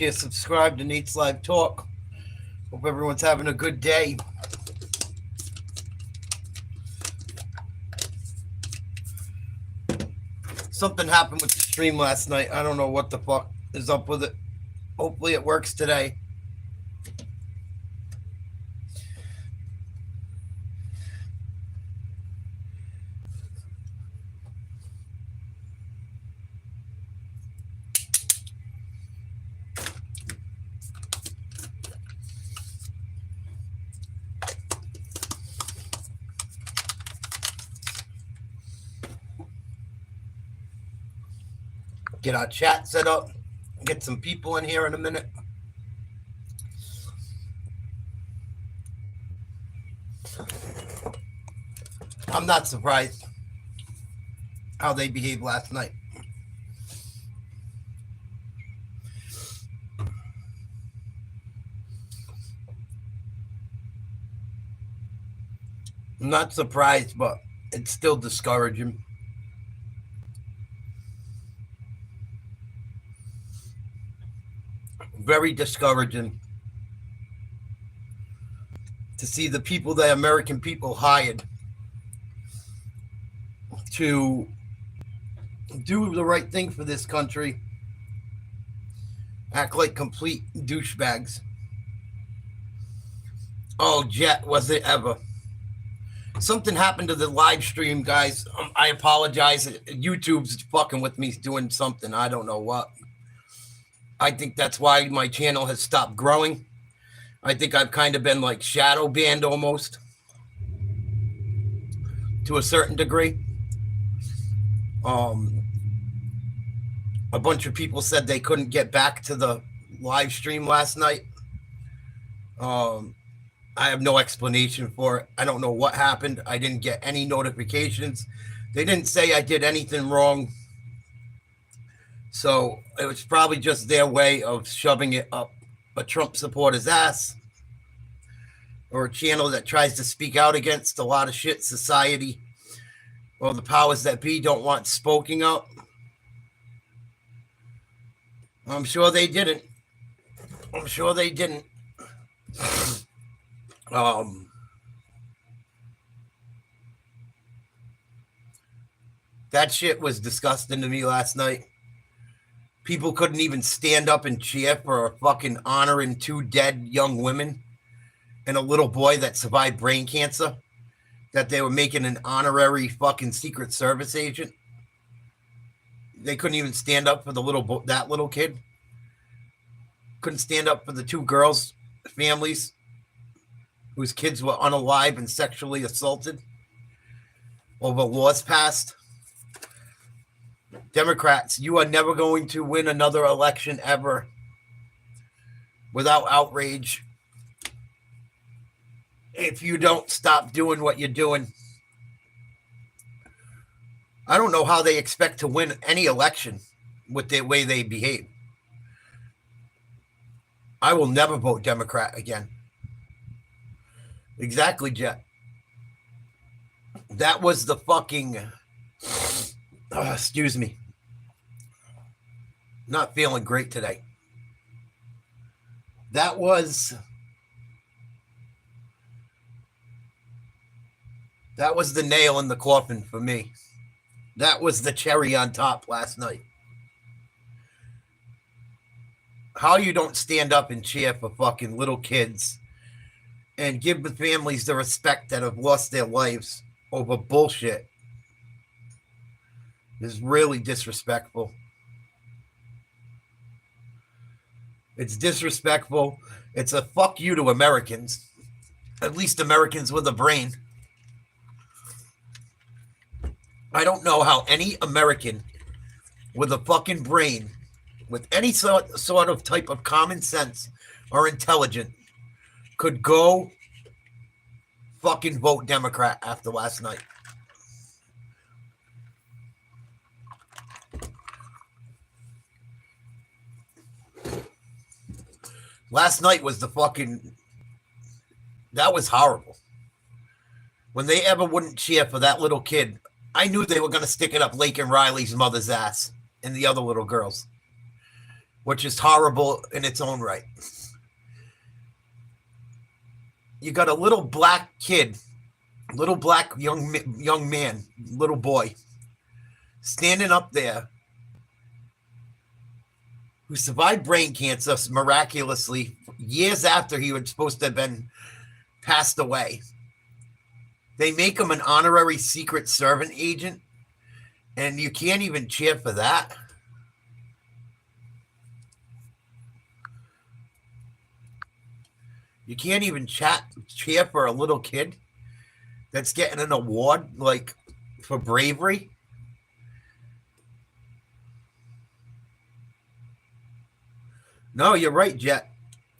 Share, subscribe to Nate's Live Talk. Hope everyone's having a good day. Something happened with the stream last night. I don't know what the fuck is up with it. Hopefully it works today. Get our chat set up. Get some people in here in a minute. I'm not surprised how they behaved last night. I'm not surprised, but it's still discouraging. Very discouraging to see the people that American people hired to do the right thing for this country act like complete douchebags. Oh, Jet, was it ever? Something happened to the live stream, guys. I apologize. YouTube's fucking with me doing something. I don't know what. I think that's why my channel has stopped growing. I think I've kind of been like shadow banned almost to a certain degree. A bunch of people said they couldn't get back to the live stream last night. I have no explanation for it. I don't know what happened. I didn't get any notifications. They didn't say I did anything wrong. So it was probably just their way of shoving it up a Trump supporter's ass, or a channel that tries to speak out against a lot of shit society or the powers that be don't want spoken up. I'm sure they didn't. I'm sure they didn't. That shit was disgusting to me last night. People couldn't even stand up and cheer for a fucking honoring two dead young women and a little boy that survived brain cancer, that they were making an honorary fucking Secret Service agent. They couldn't even stand up for the that little kid. Couldn't stand up for the two girls' families whose kids were unalive and sexually assaulted over laws passed. Democrats, you are never going to win another election ever without outrage if you don't stop doing what you're doing. I don't know how they expect to win any election with the way they behave. I will never vote Democrat again. Exactly, Jet. That was the fucking... excuse me. Not feeling great today. That was the nail in the coffin for me. That was the cherry on top last night. How you don't stand up and cheer for fucking little kids and give the families the respect that have lost their lives over bullshit is really disrespectful. It's disrespectful. It's a fuck you to Americans. At least Americans with a brain. I don't know how any American with a fucking brain, with any sort of type of common sense or intelligence, could go fucking vote Democrat after last night. Last night was that was horrible. When they ever wouldn't cheer for that little kid, I knew they were going to stick it up Lake and Riley's mother's ass and the other little girls. which is horrible in its own right. You got a little black kid, little black young man, little boy, standing up there, who survived brain cancer miraculously years after he was supposed to have been passed away. They make him an honorary Secret Service agent, and you can't even cheer for that. You can't even cheer for a little kid that's getting an award, like, for bravery. No, you're right, Jet.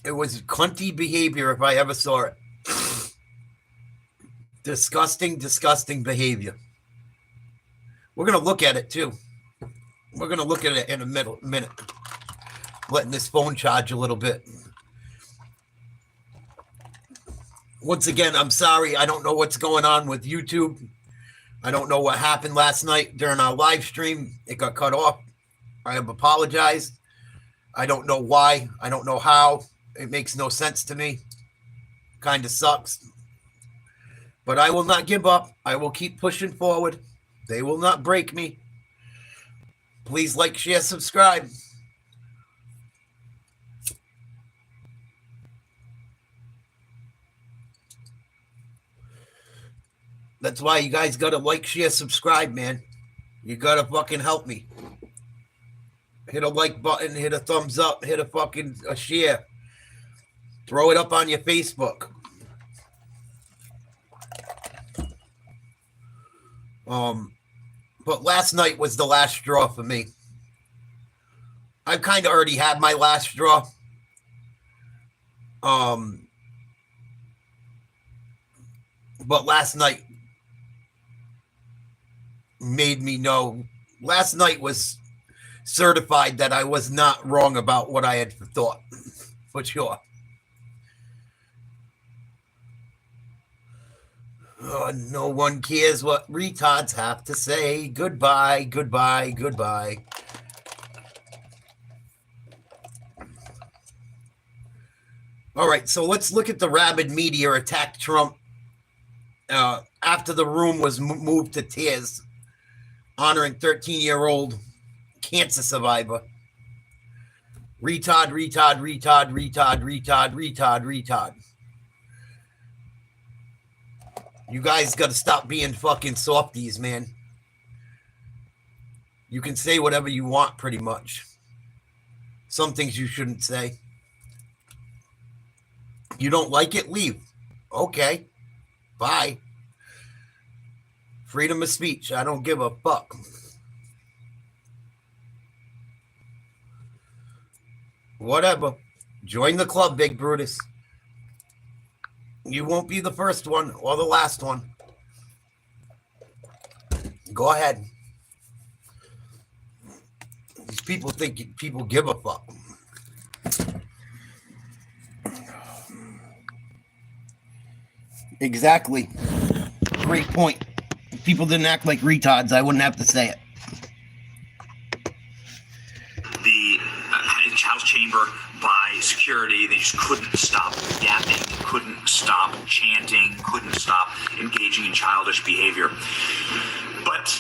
It was cunty behavior if I ever saw it. Disgusting, disgusting behavior. We're going to look at it, too. We're going to look at it in a minute. Letting this phone charge a little bit. Once again, I'm sorry. I don't know what's going on with YouTube. I don't know what happened last night during our live stream. It got cut off. I have apologized. I don't know why. I don't know how. It makes no sense to me. Kind of sucks. But I will not give up. I will keep pushing forward. They will not break me. Please like, share, subscribe. That's why you guys got to like, share, subscribe, man. You got to fucking help me. Hit a like button, hit a thumbs up, hit a share. Throw it up on your Facebook. But last night was the last straw for me. I kind of already had my last straw. But last night made me know. Last night was certified that I was not wrong about what I had thought, for sure. Oh, no one cares what retards have to say. Goodbye, goodbye, goodbye. All right, so let's look at the rabid media attack Trump after the room was moved to tears, honoring 13-year-old cancer survivor. Retard, retard, retard, retard, retard, retard, retard. You guys got to stop being fucking softies, man. You can say whatever you want, pretty much. Some things you shouldn't say. You don't like it? Leave. Okay. Bye. Freedom of speech. I don't give a fuck. Whatever. Join the club, Big Brutus. You won't be the first one or the last one. Go ahead. These people think people give a fuck. Exactly. Great point. If people didn't act like retards, I wouldn't have to say it. The House chamber by security, they just couldn't stop yapping, couldn't stop chanting, couldn't stop engaging in childish behavior. But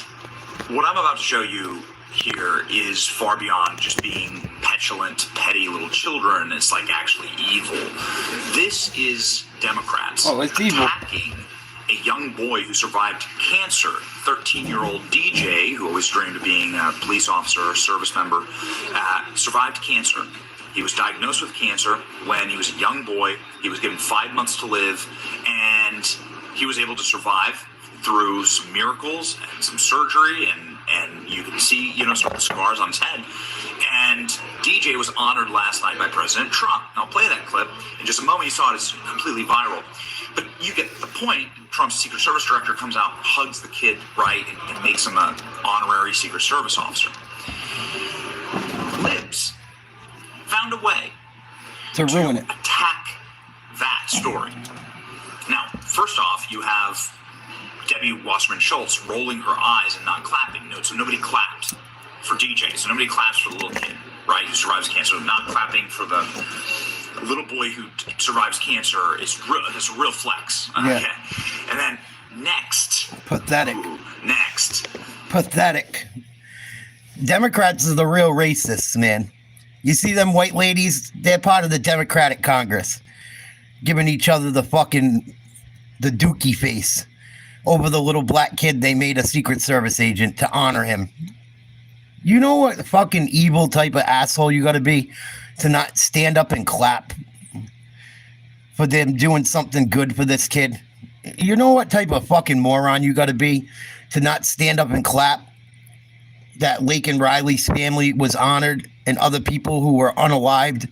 what I'm about to show you here is far beyond just being petulant, petty little children. It's like actually evil. This is Democrats attacking a young boy who survived cancer, 13-year-old DJ, who always dreamed of being a police officer or service member, survived cancer. He was diagnosed with cancer when he was a young boy. He was given 5 months to live, and he was able to survive through some miracles and some surgery, and you can see, some of the scars on his head. And DJ was honored last night by President Trump. I'll play that clip in just a moment. You saw it, it's completely viral. But you get the point. Trump's Secret Service director comes out, hugs the kid, right, and makes him an honorary Secret Service officer. Libs found a way to ruin it, attack that story. Now, first off, you have Debbie Wasserman Schultz rolling her eyes and not clapping. So nobody clapped for DJ. So nobody claps for the little kid, right? right, who survives cancer. Not clapping for the little boy who survives cancer is real. That's a real flex. Yeah. Okay. And then next. Pathetic. Next. Pathetic. Democrats are the real racists, man. You see them white ladies? They're part of the Democratic Congress, giving each other the dookie face over the little black kid they made a Secret Service agent to honor him. You know what fucking evil type of asshole you gotta be to not stand up and clap for them doing something good for this kid? You know what type of fucking moron you gotta be to not stand up and clap that Lake and Riley's family was honored and other people who were unalived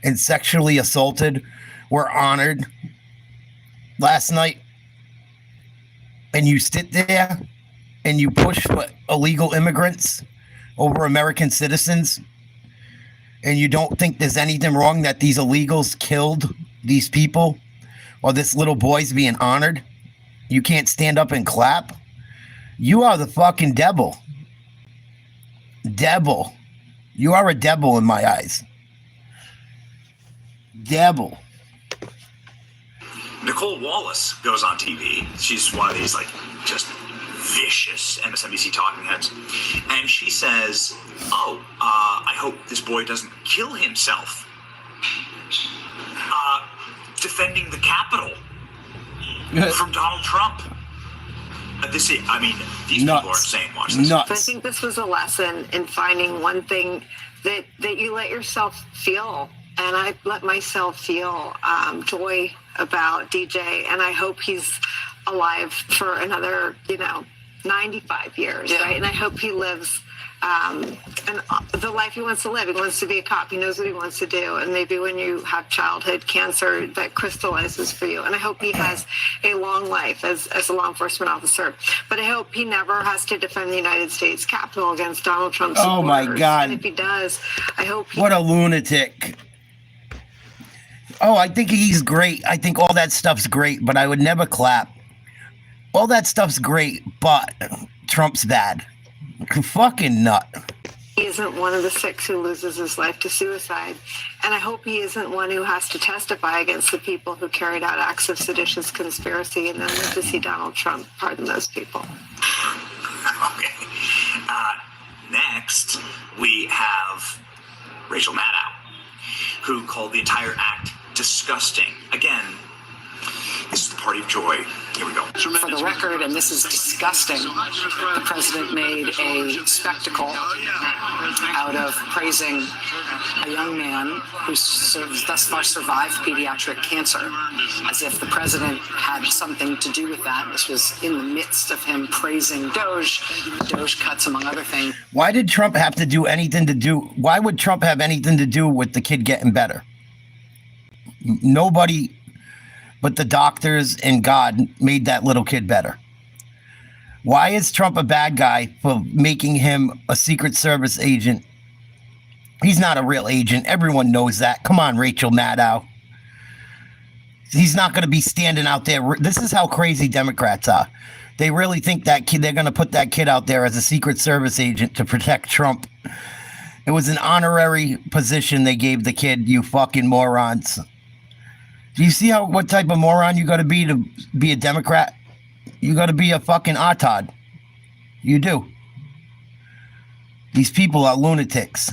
and sexually assaulted were honored last night? And you sit there and you push for illegal immigrants over American citizens, and you don't think there's anything wrong that these illegals killed these people or this little boy's being honored? You can't stand up and clap? You are the fucking devil. Devil. You are a devil in my eyes. Devil. Nicole Wallace goes on TV. She's one of these like just vicious MSNBC talking heads, and she says, "Oh, I hope this boy doesn't kill himself defending the Capitol from Donald Trump." These people are insane. Watch this. I think this was a lesson in finding one thing that you let yourself feel. And I let myself feel joy about DJ. And I hope he's alive for another, 95 years, right? And I hope he lives the life he wants to live. He wants to be a cop. He knows what he wants to do. And maybe when you have childhood cancer, that crystallizes for you. And I hope he has a long life as a law enforcement officer. But I hope he never has to defend the United States Capitol against Donald Trump's supporters. Oh, my God. And if he does, I hope What a lunatic. Oh, I think he's great. I think all that stuff's great, but I would never clap. All that stuff's great, but Trump's bad. Fucking nut. He isn't one of the 6 who loses his life to suicide. And I hope he isn't one who has to testify against the people who carried out acts of seditious conspiracy and then live to see Donald Trump pardon those people. Okay. Next, we have Rachel Maddow, who called the entire act disgusting. Again, this is the party of joy. Here we go. For the record, and this is disgusting, the president made a spectacle out of praising a young man who thus far survived pediatric cancer, as if the president had something to do with that. This was in the midst of him praising Doge cuts, among other things. Why did Trump have to do anything to do? Why would Trump have anything to do with the kid getting better? Nobody but the doctors and God made that little kid better. Why is Trump a bad guy for making him a Secret Service agent? He's not a real agent. Everyone knows that. Come on, Rachel Maddow. He's not going to be standing out there. This is how crazy Democrats are. They really think that kid, they're going to put that kid out there as a Secret Service agent to protect Trump. It was an honorary position they gave the kid, you fucking morons. Do you see what type of moron you got to be a Democrat? You got to be a fucking Artod. You do. These people are lunatics.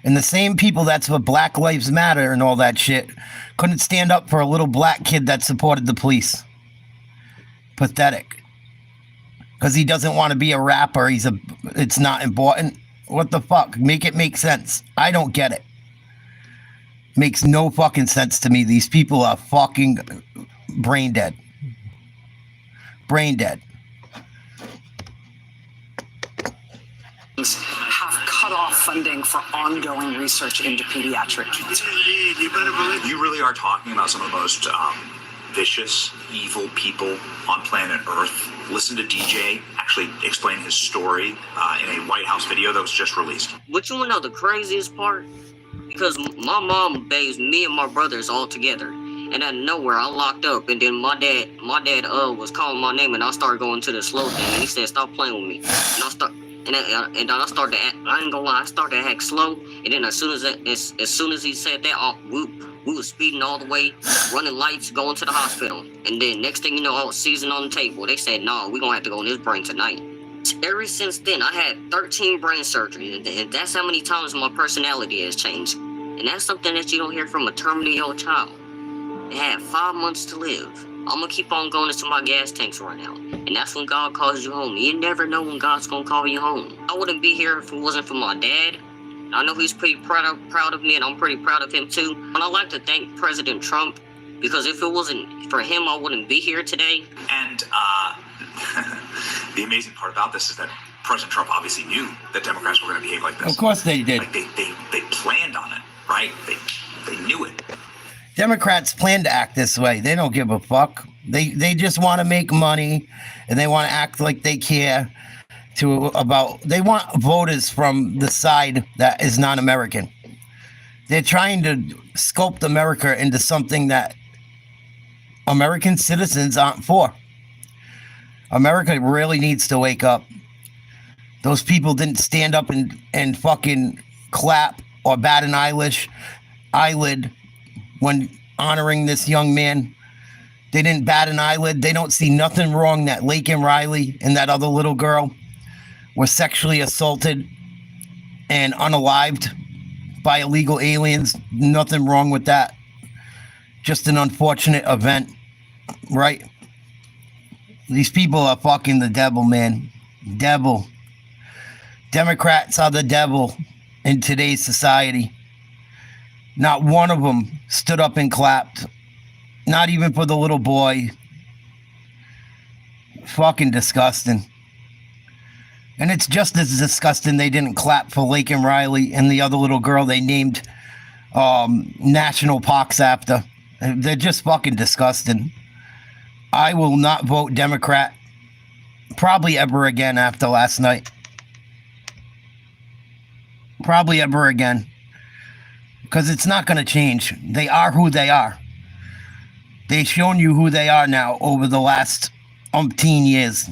And the same people that's for Black Lives Matter and all that shit couldn't stand up for a little black kid that supported the police. Pathetic. Because he doesn't want to be a rapper. It's not important. What the fuck? Make it make sense. I don't get it. Makes no fucking sense to me. These people are fucking brain dead. Brain dead. Have cut off funding for ongoing research into pediatric cancer. You really are talking about some of the most vicious, evil people on planet Earth. Listen to DJ actually explain his story in a White House video that was just released. But you know the craziest part? Because my mom bathed me and my brothers all together. And out of nowhere, I locked up. And then my dad was calling my name. And I started going to the slow thing. And he said, stop playing with me. And And I started to act, I ain't gonna lie, I started to act slow. And then as soon as he said that, we was speeding all the way, running lights, going to the hospital. And then next thing you know, I was seizing on the table. They said, no, we're gonna have to go on his brain tonight. Ever since then, I had 13 brain surgeries, and that's how many times my personality has changed. And that's something that you don't hear from a terminally ill child. They had 5 months to live. I'm gonna keep on going until my gas tanks run out. And that's when God calls you home. You never know when God's gonna call you home. I wouldn't be here if it wasn't for my dad. I know he's pretty proud of me, and I'm pretty proud of him too. And I'd like to thank President Trump, because if it wasn't for him, I wouldn't be here today. And the amazing part about this is that President Trump obviously knew that Democrats were going to behave like this. Of course they did. Like they planned on it, right? They knew it. Democrats plan to act this way. They don't give a fuck. They just want to make money, and they want to act like they care. They want voters from the side that is non-American. They're trying to sculpt America into something that American citizens aren't for. America really needs to wake up. Those people didn't stand up and fucking clap or bat an eyelid when honoring this young man. They didn't bat an eyelid. They don't see nothing wrong that Lake and Riley and that other little girl were sexually assaulted and unalived by illegal aliens. Nothing wrong with that. Just an unfortunate event, right? These people are fucking the devil, man. Devil. Democrats are the devil in today's society. Not one of them stood up and clapped. Not even for the little boy. Fucking disgusting. And it's just as disgusting they didn't clap for Lake and Riley and the other little girl they named national parks after. They're just fucking disgusting. I will not vote Democrat probably ever again after last night. Probably ever again. Because it's not going to change. They are who they are. They've shown you who they are now over the last umpteen years.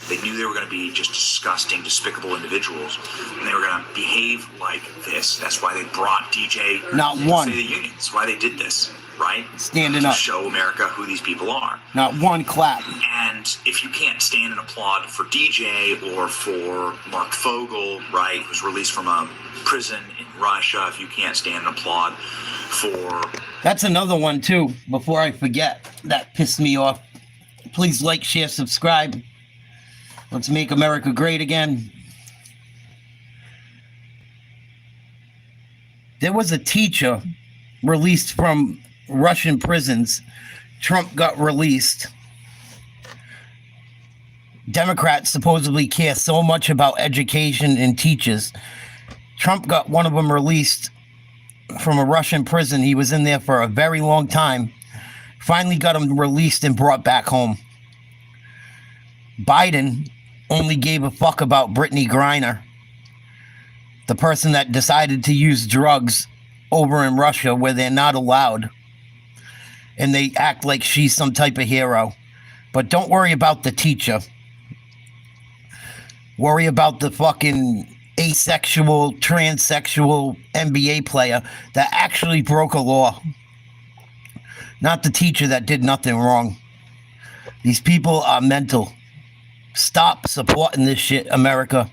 They knew they were going to be just disgusting, despicable individuals, and they were going to behave like this. That's why they brought DJ Not to one. the State of the Union. That's why they did this, right? Standing to up. show America who these people are. Not one clap. And if you can't stand and applaud for DJ or for Mark Fogel, right, who's released from a prison in Russia, if you can't stand and applaud for... That's another one, too, before I forget. That pissed me off. Please like, share, subscribe. Let's make America great again. There was a teacher released from Russian prisons. Trump got released. Democrats supposedly care so much about education and teachers. Trump got one of them released from a Russian prison. He was in there for a very long time. Finally got him released and brought back home. Biden only gave a fuck about Brittany Griner, the person that decided to use drugs over in Russia where they're not allowed. And they act like she's some type of hero. But don't worry about the teacher. Worry about the fucking asexual, transsexual NBA player that actually broke a law. Not the teacher that did nothing wrong. These people are mental. Stop supporting this shit, America.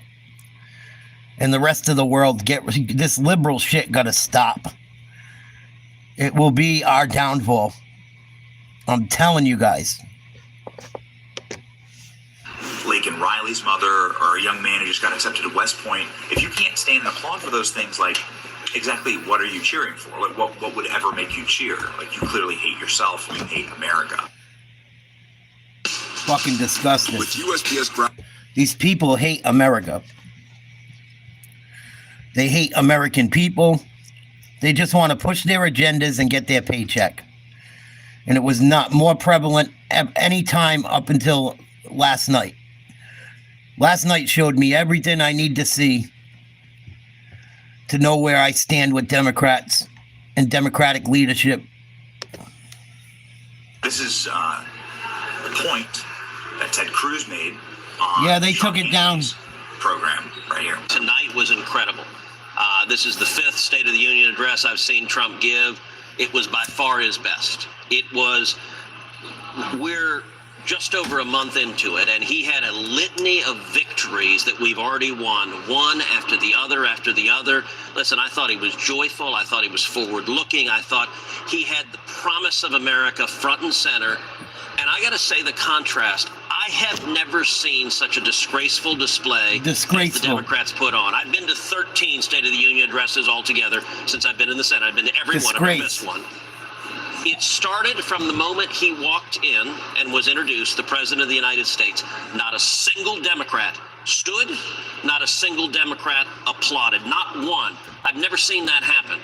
And the rest of the world, this liberal shit gotta stop. It will be our downfall. I'm telling you guys. Lake and Riley's mother, or a young man who just got accepted at West Point, if you can't stand and applaud for those things, like, exactly what are you cheering for? Like, what would ever make you cheer? Like, you clearly hate yourself and you hate America. Fucking disgusting. With USPS These people hate America. They hate American people. They just want to push their agendas and get their paycheck. And it was not more prevalent at any time up until last night. Last night showed me everything I need to see to know where I stand with Democrats and Democratic leadership. This is the point that Ted Cruz made on Yeah, they Sean took it down. Hannity's program right here. Tonight was incredible. This is the 5th State of the Union address I've seen Trump give. It was by far his best. We're just over a month into it, and he had a litany of victories that we've already won, one after the other after the other. Listen, I thought he was joyful. I thought he was forward-looking. I thought he had the promise of America front and center. And I got to say the contrast. I have never seen such a disgraceful display as the Democrats put on. I've been to 13 State of the Union addresses altogether since I've been in the Senate. I've been to every one. I've never missed one. It started from the moment he walked in and was introduced, the President of the United States. Not a single Democrat stood, not a single Democrat applauded, not one. I've never seen that happen.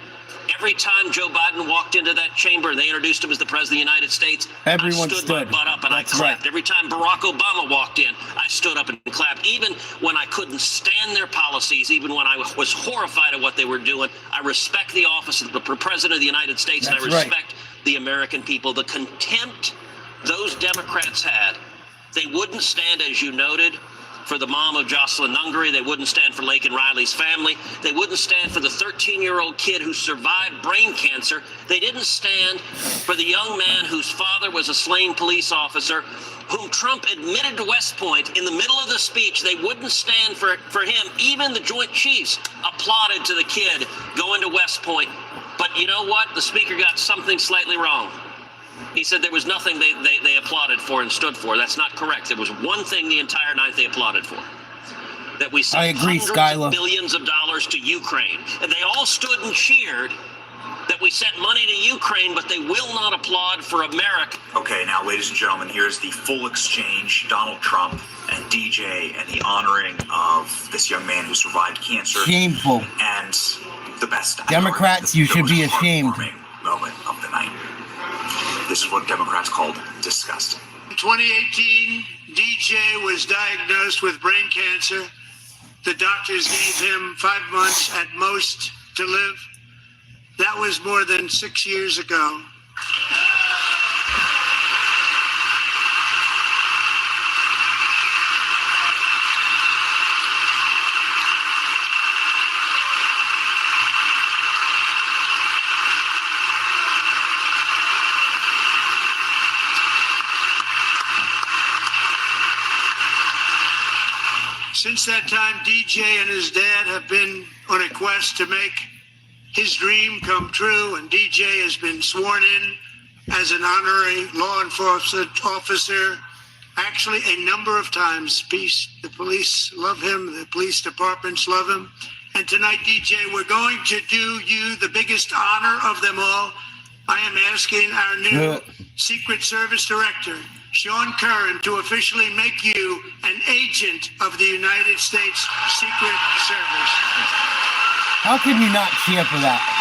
Every time Joe Biden walked into that chamber and they introduced him as the President of the United States, everyone I stood my butt up and I clapped. Right. Every time Barack Obama walked in, I stood up and clapped. Even when I couldn't stand their policies, even when I was horrified at what they were doing, I respect the office of the President of the United States, and I respect the American people. The contempt those Democrats had, they wouldn't stand, as you noted, for the mom of Jocelyn Nungary. They wouldn't stand for Laken Riley's family. They wouldn't stand for the 13-year-old kid who survived brain cancer. They didn't stand for the young man whose father was a slain police officer, whom Trump admitted to West Point in the middle of the speech. They wouldn't stand for him. Even the Joint Chiefs applauded to the kid going to West Point. But you know what? The speaker got something slightly wrong. He said there was nothing they applauded for and stood for. That's not correct. There was one thing the entire night they applauded for. That we sent hundreds of billions of dollars to Ukraine. And they all stood and cheered that we sent money to Ukraine, but they will not applaud for America. Okay, now, ladies and gentlemen, here's the full exchange. Donald Trump and DJ and the honoring of this young man who survived cancer. Shameful. And the best. Democrats, you should be ashamed. Moment of the night. This is what Democrats called disgusting. In 2018, DJ was diagnosed with brain cancer. The doctors gave him 5 months at most to live. That was more than 6 years ago. Since that time, DJ and his dad have been on a quest to make his dream come true, and DJ has been sworn in as an honorary law enforcement officer, actually a number of times. The police love him, the police departments love him. And tonight, DJ, we're going to do you the biggest honor of them all. I am asking our new Secret Service Director, Sean Curran, to officially make you an agent of the United States Secret Service. How can you not cheer for that?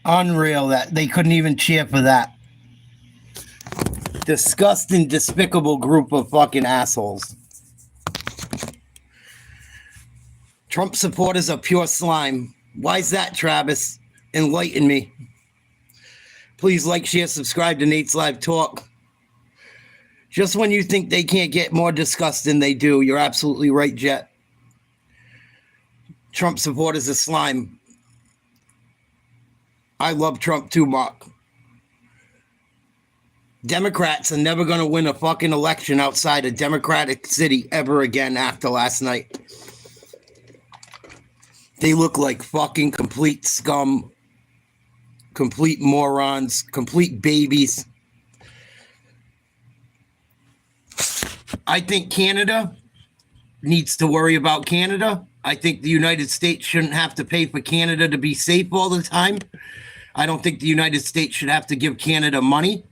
Unreal that they couldn't even cheer for that. Disgusting, despicable group of fucking assholes. Trump supporters are pure slime. Why is that, Travis? Enlighten me. Please like, share, subscribe to Nate's Live Talk. Just when you think they can't get more disgusting, they do. You're absolutely right, Jet. Trump supporters are slime. I love Trump too, Mark. Democrats are never going to win a fucking election outside a Democratic city ever again after last night. They look like fucking complete scum, complete morons, complete babies. I think Canada needs to worry about Canada. I think the United States shouldn't have to pay for Canada to be safe all the time. I don't think the United States should have to give Canada money.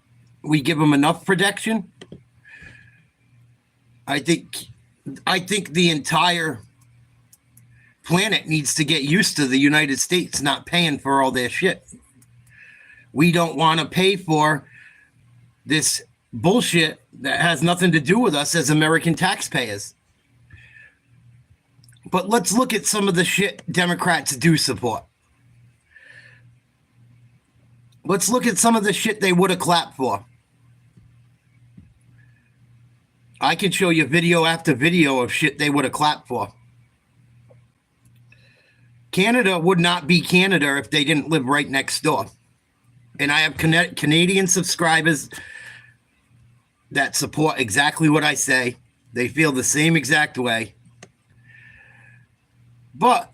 we give them enough protection. I think the entire planet needs to get used to the United States not paying for all their shit. We don't want to pay for this bullshit that has nothing to do with us as American taxpayers. But let's look at some of the shit Democrats do support. Let's look at some of the shit they would have clapped for. I can show you video after video of shit they would have clapped for. Canada would not be Canada if they didn't live right next door. And I have Canadian subscribers that support exactly what I say. They feel the same exact way. But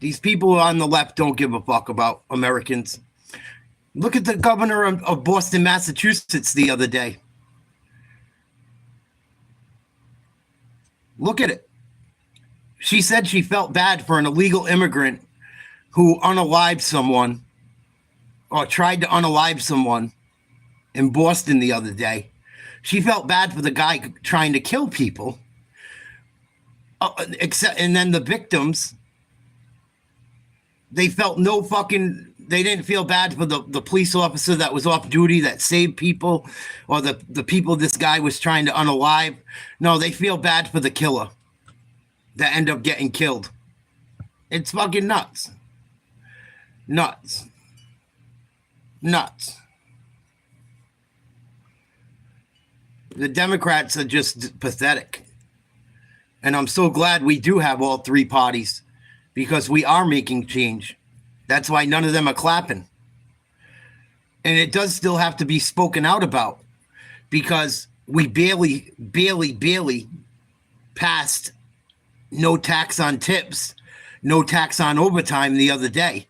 these people on the left don't give a fuck about Americans. Look at the governor of Boston, Massachusetts the other day. Look at it. She said she felt bad for an illegal immigrant who unalived someone or tried to unalive someone in Boston the other day. She felt bad for the guy trying to kill people. And then the victims, they felt they didn't feel bad for the police officer that was off duty that saved people, or the people this guy was trying to unalive. No, they feel bad for the killer that end up getting killed. It's fucking nuts. Nuts. The Democrats are just pathetic. And I'm so glad we do have all three parties, because we are making change. That's why none of them are clapping. And it does still have to be spoken out about, because we barely passed no tax on tips, no tax on overtime the other day,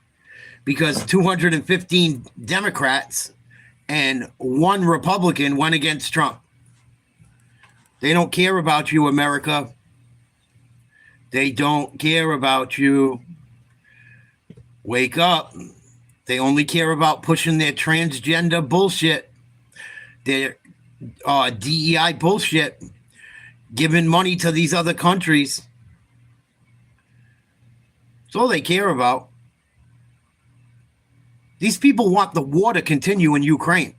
because 215 Democrats and one Republican went against Trump. They don't care about you, America. They don't care about you. Wake up. They only care about pushing their transgender bullshit, their DEI bullshit, giving money to these other countries. That's all they care about. These people want the war to continue in Ukraine.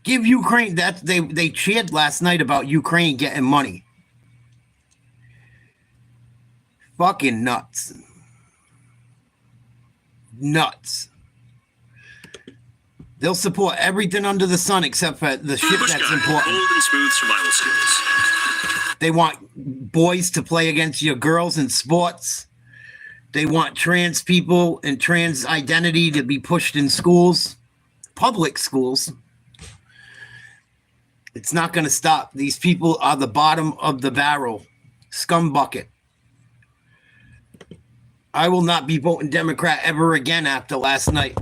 Give Ukraine that. They cheered last night about Ukraine getting money. Fucking nuts. Nuts. They'll support everything under the sun except for the shit that's important. Bold and smooth survival skills. They want boys to play against your girls in sports. They want trans people and trans identity to be pushed in schools, public schools. It's not going to stop. These people are the bottom of the barrel. Scum bucket. I will not be voting Democrat ever again after last night.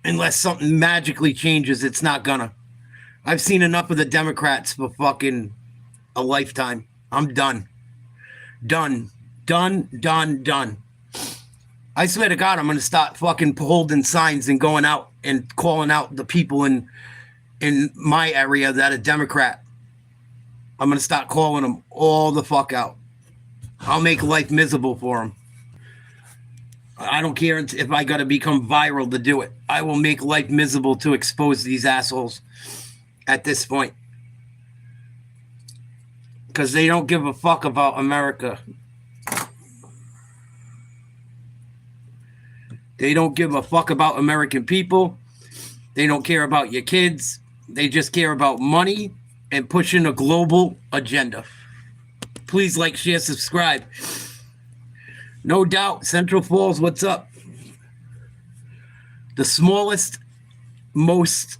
Unless something magically changes, it's not gonna. I've seen enough of the Democrats for fucking a lifetime. I'm done. Done. I swear to God, I'm gonna start fucking holding signs and going out and calling out the people in my area that are Democrat. I'm gonna start calling them all the fuck out. I'll make life miserable for them. I don't care if I got to become viral to do it. I will make life miserable to expose these assholes at this point. Because they don't give a fuck about America. They don't give a fuck about American people. They don't care about your kids. They just care about money and pushing a global agenda. Please like, share, subscribe. No doubt, Central Falls, what's up? The smallest, most,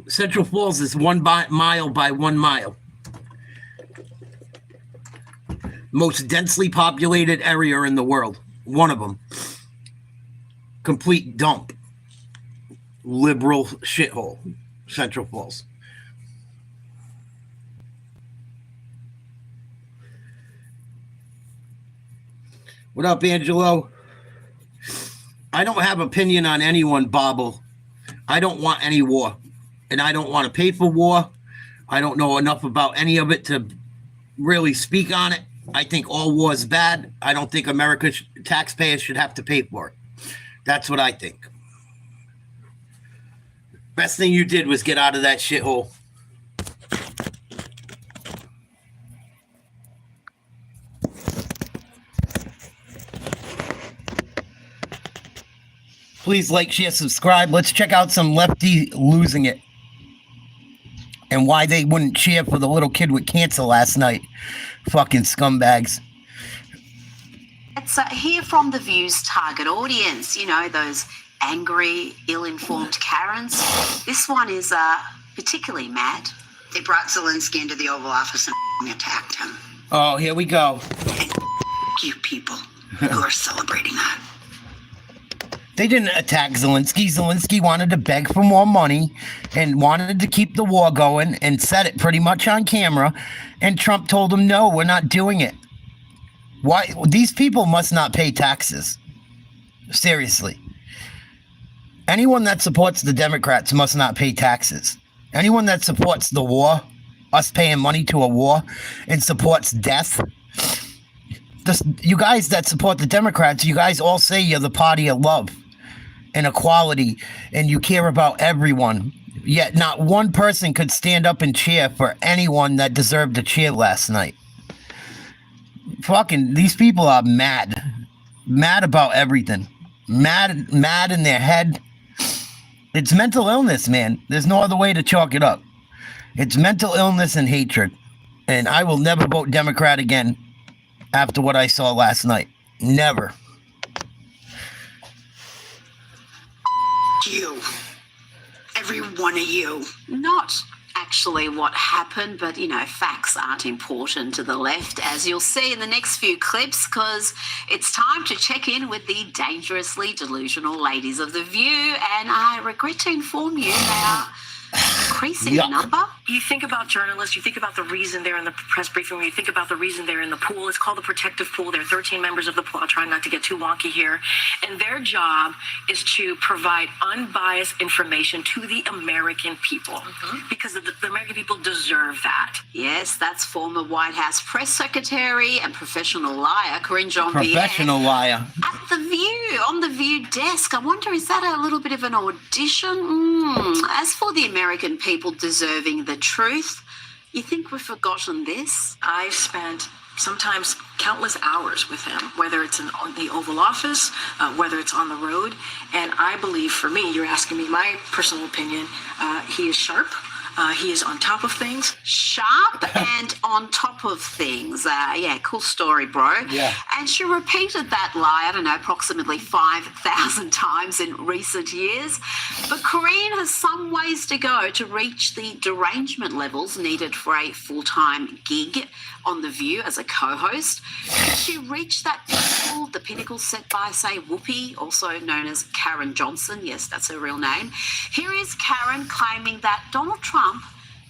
Central Falls is 1 mile by 1 mile. Most densely populated area in the world. One of them. Complete dump. Liberal shithole. Central Falls. What up, Angelo? I don't have opinion on anyone, Bobble. I don't want any war, and I don't want to pay for war. I don't know enough about any of it to really speak on it. I think all war is bad. I don't think America's taxpayers should have to pay for it. That's what I think. Best thing you did was get out of that shithole. Please like, share, subscribe. Let's check out some lefty losing it and why they wouldn't cheer for the little kid with cancer last night. Fucking scumbags. Let's hear from the View's target audience, you know, those angry, ill-informed Karens. This one is particularly mad. They brought Zelensky into the Oval Office and attacked him. Oh, here we go. And you people who are celebrating that. They didn't attack Zelensky. Zelensky wanted to beg for more money and wanted to keep the war going and said it pretty much on camera. And Trump told him, no, we're not doing it. Why? These people must not pay taxes. Seriously. Anyone that supports the Democrats must not pay taxes. Anyone that supports the war, us paying money to a war, and supports death. You guys that support the Democrats, you guys all say you're the party of love and equality, and you care about everyone. Yet not one person could stand up and cheer for anyone that deserved to cheer last night. Fucking, these people are mad. Mad about everything. Mad in their head. It's mental illness, man. There's no other way to chalk it up. It's mental illness and hatred. And I will never vote Democrat again after what I saw last night. Never. You. Every one of you. Not actually what happened, but, you know, facts aren't important to the left, as you'll see in the next few clips, because it's time to check in with the dangerously delusional ladies of The View, and I regret to inform you they are increasing in number. You think about journalists, you think about the reason they're in the press briefing, you think about the reason they're in the pool. It's called the protective pool. There are 13 members of the pool. I'll try not to get too wonky here. And their job is to provide unbiased information to the American people, because the American people deserve that. Yes, that's former White House press secretary and professional liar, Corinne Jean-Pierre. Professional liar. At The View, on The View desk. I wonder, is that a little bit of an audition? As for the American people deserving the truth, you think we've forgotten this? I've spent sometimes countless hours with him, whether it's in the Oval Office, whether it's on the road. And I believe, for me, you're asking me my personal opinion, he is sharp. He is on top of things. Sharp and on top of things. Yeah, cool story, bro. Yeah. And she repeated that lie, I don't know, approximately 5,000 times in recent years. But Corinne has some ways to go to reach the derangement levels needed for a full-time gig on The View as a co-host. Could she reach that pinnacle set by, say, Whoopi, also known as Karen Johnson? Yes, that's her real name. Here is Karen claiming that Donald Trump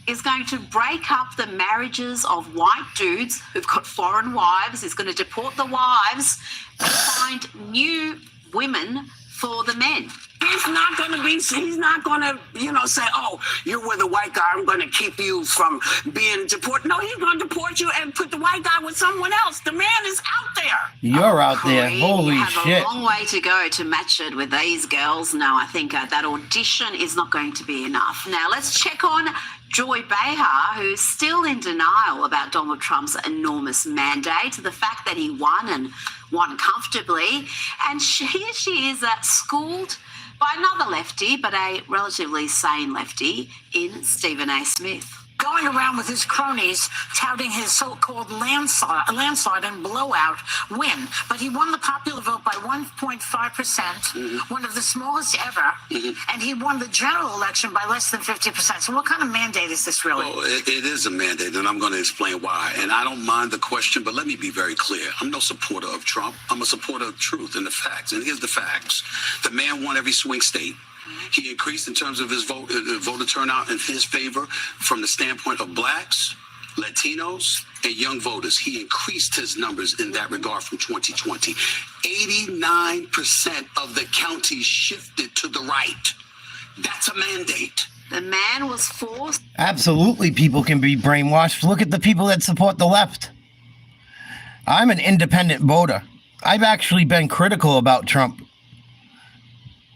is going to break up the marriages of white dudes who've got foreign wives. He's going to deport the wives and find new women for the men. He's not going to, say, oh, you're with a white guy, I'm going to keep you from being deported. No, he's going to deport you and put the white guy with someone else. The man is out there. You're out there. Corinne, Holy you have shit. a long way to go to match it with these girls. No, I think that audition is not going to be enough. Now, let's check on Joy Behar, who's still in denial about Donald Trump's enormous mandate, the fact that he won and won comfortably. And here she is schooled by another lefty, but a relatively sane lefty, in Stephen A. Smith. Going around with his cronies touting his so-called landslide and blowout win. But he won the popular vote by 1.5%, one of the smallest ever, and he won the general election by less than 50%. So what kind of mandate is this really? Well, it is a mandate, and I'm going to explain why. And I don't mind the question, but let me be very clear. I'm no supporter of Trump. I'm a supporter of truth and the facts. And here's the facts. The man won every swing state. He increased in terms of his voter turnout in his favor from the standpoint of blacks, Latinos, and young voters. He increased his numbers in that regard from 2020. 89% of the counties shifted to the right. That's a mandate. The man was forced. Absolutely, people can be brainwashed. Look at the people that support the left. I'm an independent voter. I've actually been critical about Trump.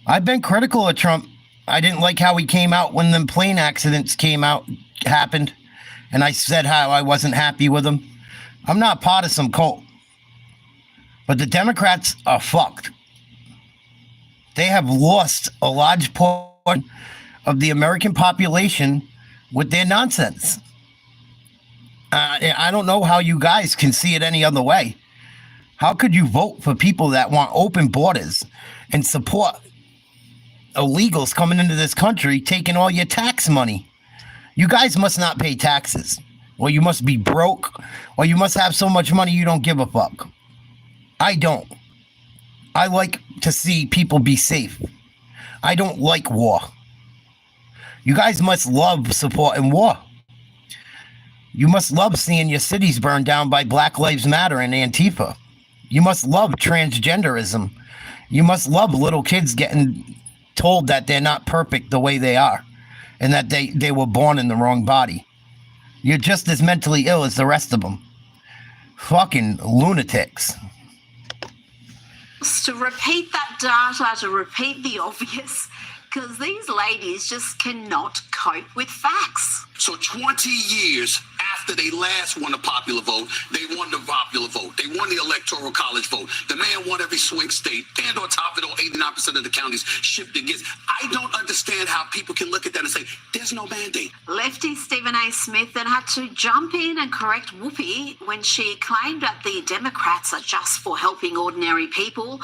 I've been critical of Trump. I didn't like how he came out when the plane accidents happened. And I said how I wasn't happy with him. I'm not part of some cult. But the Democrats are fucked. They have lost a large portion of the American population with their nonsense. I don't know how you guys can see it any other way. How could you vote for people that want open borders and support illegals coming into this country taking all your tax money? You guys must not pay taxes, or you must be broke, or you must have so much money you don't give a fuck. I don't. I like to see people be safe. I don't like war. You guys must love supporting war. You must love seeing your cities burned down by Black Lives Matter and Antifa. You must love transgenderism. You must love little kids getting told that they're not perfect the way they are and that they were born in the wrong body. You're just as mentally ill as the rest of them. Fucking lunatics. To repeat that data, to repeat the obvious, because these ladies just cannot cope with facts. So 20 years after they last won a popular vote, they won the popular vote. They won the electoral college vote. The man won every swing state. And on top of it, 89% of the counties shifted against. I don't understand how people can look at that and say, there's no mandate. Lefty Stephen A. Smith then had to jump in and correct Whoopi when she claimed that the Democrats are just for helping ordinary people.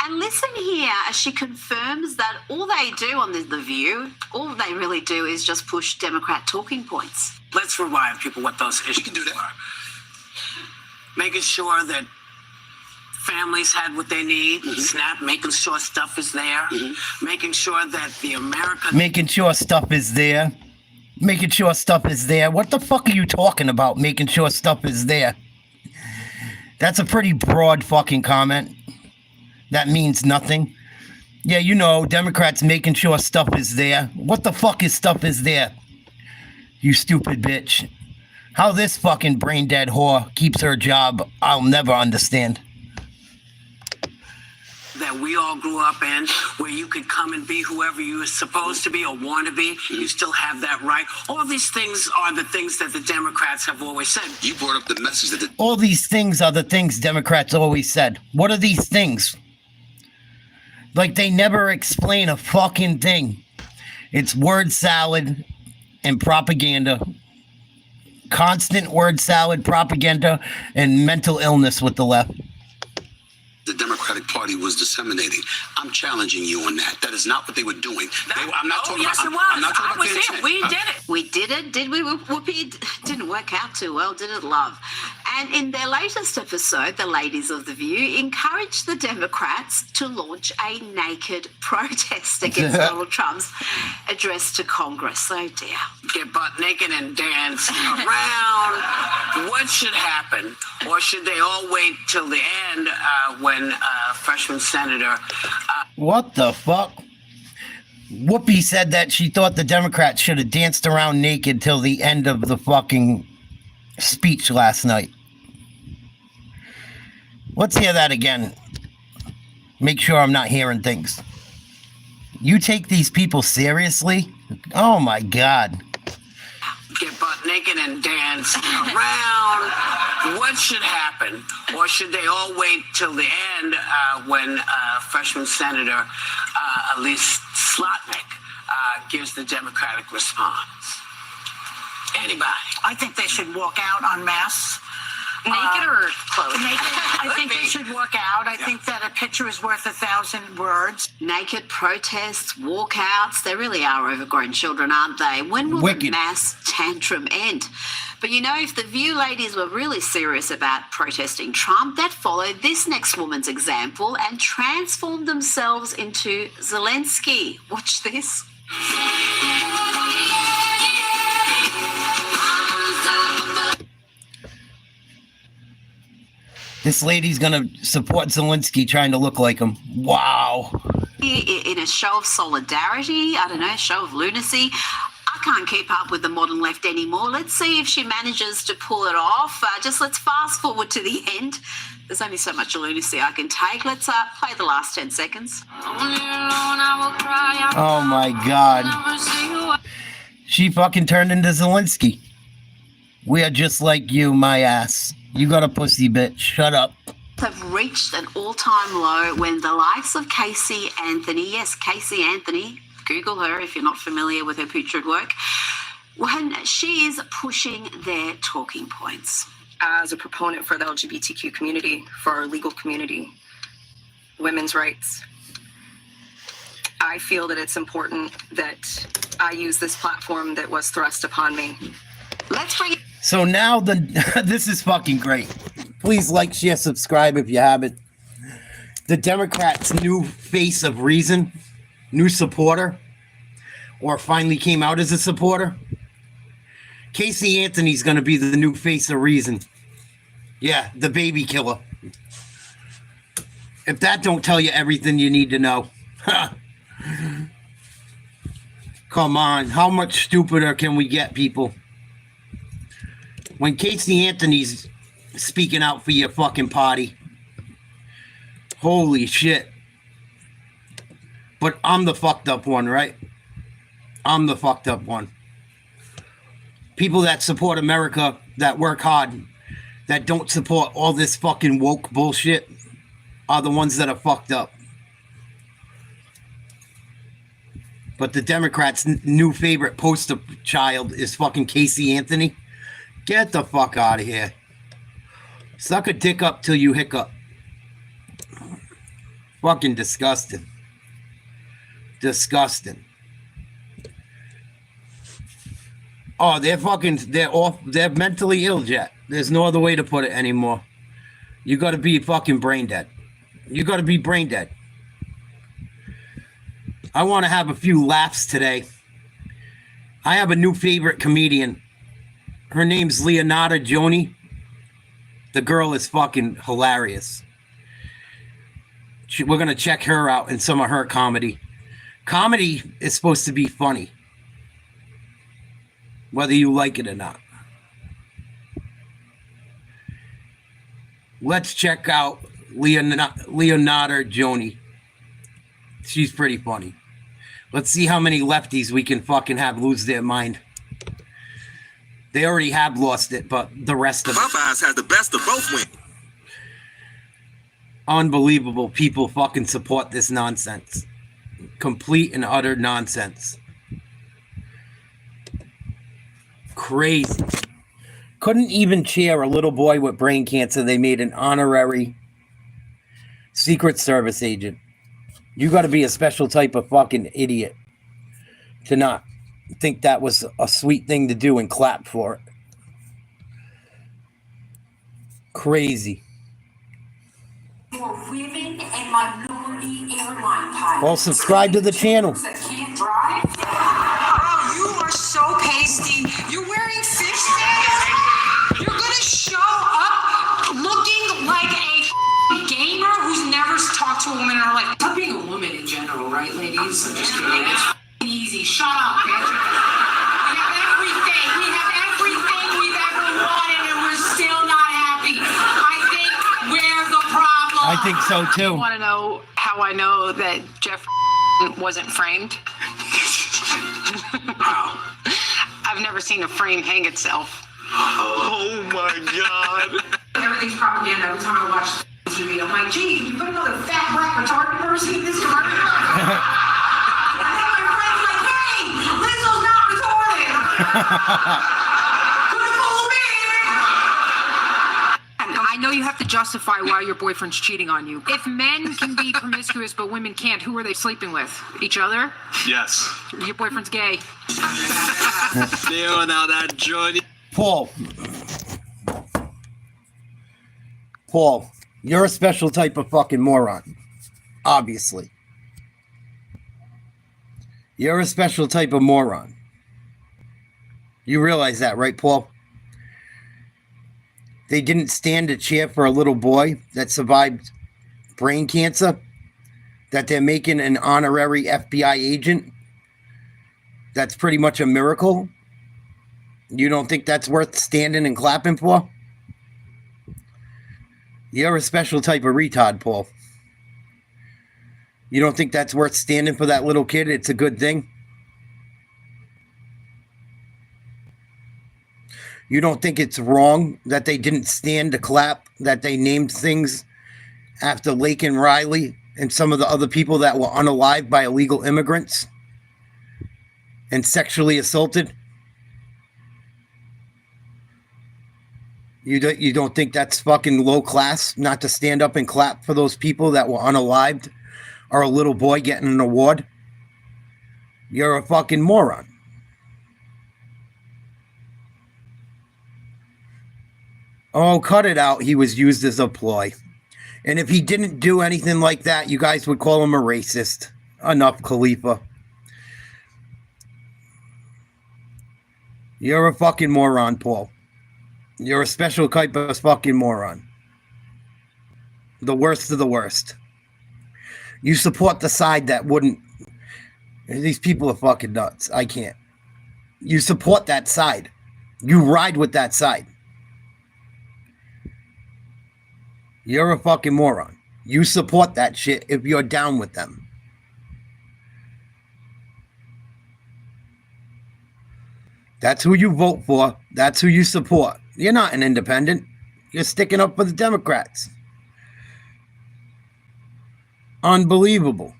And listen here as she confirms that all they do on The View, all they really do is just push Democrat talking points. Let's remind people what those issues can do that. are. Making sure that families had what they need, SNAP, making sure stuff is there, making sure that the American... Making sure stuff is there. Making sure stuff is there. What the fuck are you talking about, making sure stuff is there? That's a pretty broad fucking comment. That means nothing. Yeah, you know, Democrats making sure stuff is there. What the fuck is stuff is there? You stupid bitch. How this fucking brain dead whore keeps her job, I'll never understand. That we all grew up in, where you could come and be whoever you were supposed to be or want to be. You still have that right. All these things are the things that the Democrats have always said. You brought up the message that all these things are the things Democrats always said. What are these things? Like, they never explain a fucking thing. It's word salad and propaganda. Constant word salad, propaganda, and mental illness with the left. the Democratic Party was disseminating. I'm challenging you on that. That is not what they were doing. I'm not talking yes, about. it was. I'm not talking about the intent. We did it. We did it. Did we? Whoopi didn't work out too well, did it, love? And in their latest episode, the ladies of The View encouraged the Democrats to launch a naked protest against Donald Trump's address to Congress. Oh, dear. Get butt naked and dance around. What should happen? Or should they all wait till the end when freshman senator... What the fuck? Whoopi said that she thought the Democrats should have danced around naked till the end of the fucking speech last night. Let's hear that again. Make sure I'm not hearing things. You take these people seriously? Oh my God. Get butt naked and dance around. What should happen? Or should they all wait till the end when freshman senator Elise Slotnick gives the Democratic response? Anybody? I think they should walk out en masse. Naked or clothed? Naked. I think they should walk out. I think that a picture is worth 1,000 words. Naked protests, walkouts, they really are overgrown children, aren't they? When will the mass tantrum end? But you know, if the View ladies were really serious about protesting Trump, they'd follow this next woman's example and transform themselves into Zelensky. Watch this. This lady's gonna support Zelensky trying to look like him. Wow. In a show of solidarity, I don't know, show of lunacy. I can't keep up with the modern left anymore. Let's see if she manages to pull it off. Let's fast forward to the end. There's only so much lunacy I can take. Let's play the last 10 seconds. Oh my God. She fucking turned into Zelensky. We are just like you, my ass. You got a pussy, bitch. Shut up. Have reached an all-time low when the likes of Casey Anthony, yes, Casey Anthony, Google her if you're not familiar with her putrid work, when she is pushing their talking points. As a proponent for the LGBTQ community, for our legal community, women's rights, I feel that it's important that I use this platform that was thrust upon me. Let's bring it. So now this is fucking great. Please like, share, subscribe if you haven't. The Democrats' new face of reason, new supporter, or finally came out as a supporter. Casey Anthony's going to be the new face of reason. Yeah, the baby killer. If that don't tell you everything you need to know. Come on, how much stupider can we get, people? When Casey Anthony's speaking out for your fucking party. Holy shit. But I'm the fucked up one, right? I'm the fucked up one. People that support America, that work hard, that don't support all this fucking woke bullshit are the ones that are fucked up. But the Democrats' new favorite poster child is fucking Casey Anthony. Get the fuck out of here. Suck a dick up till you hiccup. Fucking disgusting. Disgusting. Oh, they're mentally ill, Jet. There's no other way to put it anymore. You gotta be fucking brain dead. You gotta be brain dead. I want to have a few laughs today. I have a new favorite comedian. Her name's Leonardo Joni. The girl is fucking hilarious. We're going to check her out in some of her comedy. Comedy is supposed to be funny, whether you like it or not. Let's check out Leonardo Joni. She's pretty funny. Let's see how many lefties we can fucking have lose their mind. They already have lost it, but the rest of it. Popeyes has the best of both wins. Unbelievable. People fucking support this nonsense. Complete and utter nonsense. Crazy. Couldn't even cheer a little boy with brain cancer. They made an honorary Secret Service agent. You got to be a special type of fucking idiot to not think that was a sweet thing to do and clap for it. Crazy. For women and minority airline pilots. Well, subscribe to the channel. That can't drive. Oh, you are so pasty. You're wearing fish fins. You're gonna show up looking like a gamer who's never talked to a woman in her life. Stop being a woman in general, right, ladies? I'm just kidding. It's easy. Shut up, bitch. We have everything. We have everything we've ever wanted, and we're still not happy. I think we're the problem. I think so too. You want to know how I know that Jeff wasn't framed? How? I've never seen a frame hang itself. Oh my God. Everything's propaganda. Every time I watch TV, I'm like, gee, you put another fat black retarded person in this commercial? I have my friends like, hey, Lizzo's not retarded. Couldn't fool me. I know you have to justify why your boyfriend's cheating on you. If men can be promiscuous but women can't, who are they sleeping with? Each other? Yes. Your boyfriend's gay. Leonardo Joni. Paul, you're a special type of fucking moron. Obviously. You're a special type of moron. You realize that, right, Paul? they didn't stand to cheer for a little boy that survived brain cancer, that they're making an honorary FBI agent. That's pretty much a miracle. You don't think that's worth standing and clapping for? You're a special type of retard, Paul. You don't think that's worth standing for that little kid? It's a good thing? You don't think it's wrong that they didn't stand to clap, that they named things after Lake and Riley and some of the other people that were unalived by illegal immigrants and sexually assaulted? You don't think that's fucking low class not to stand up and clap for those people that were unalived or a little boy getting an award? You're a fucking moron. Oh, cut it out. He was used as a ploy. And if he didn't do anything like that, you guys would call him a racist. Enough, Khalifa. You're a fucking moron, Paul. You're a special type of fucking moron. The worst of the worst. You support the side that wouldn't... These people are fucking nuts. I can't. You support that side. You ride with that side. You're a fucking moron. You support that shit if you're down with them. That's who you vote for. That's who you support. You're not an independent. You're sticking up for the Democrats. Unbelievable.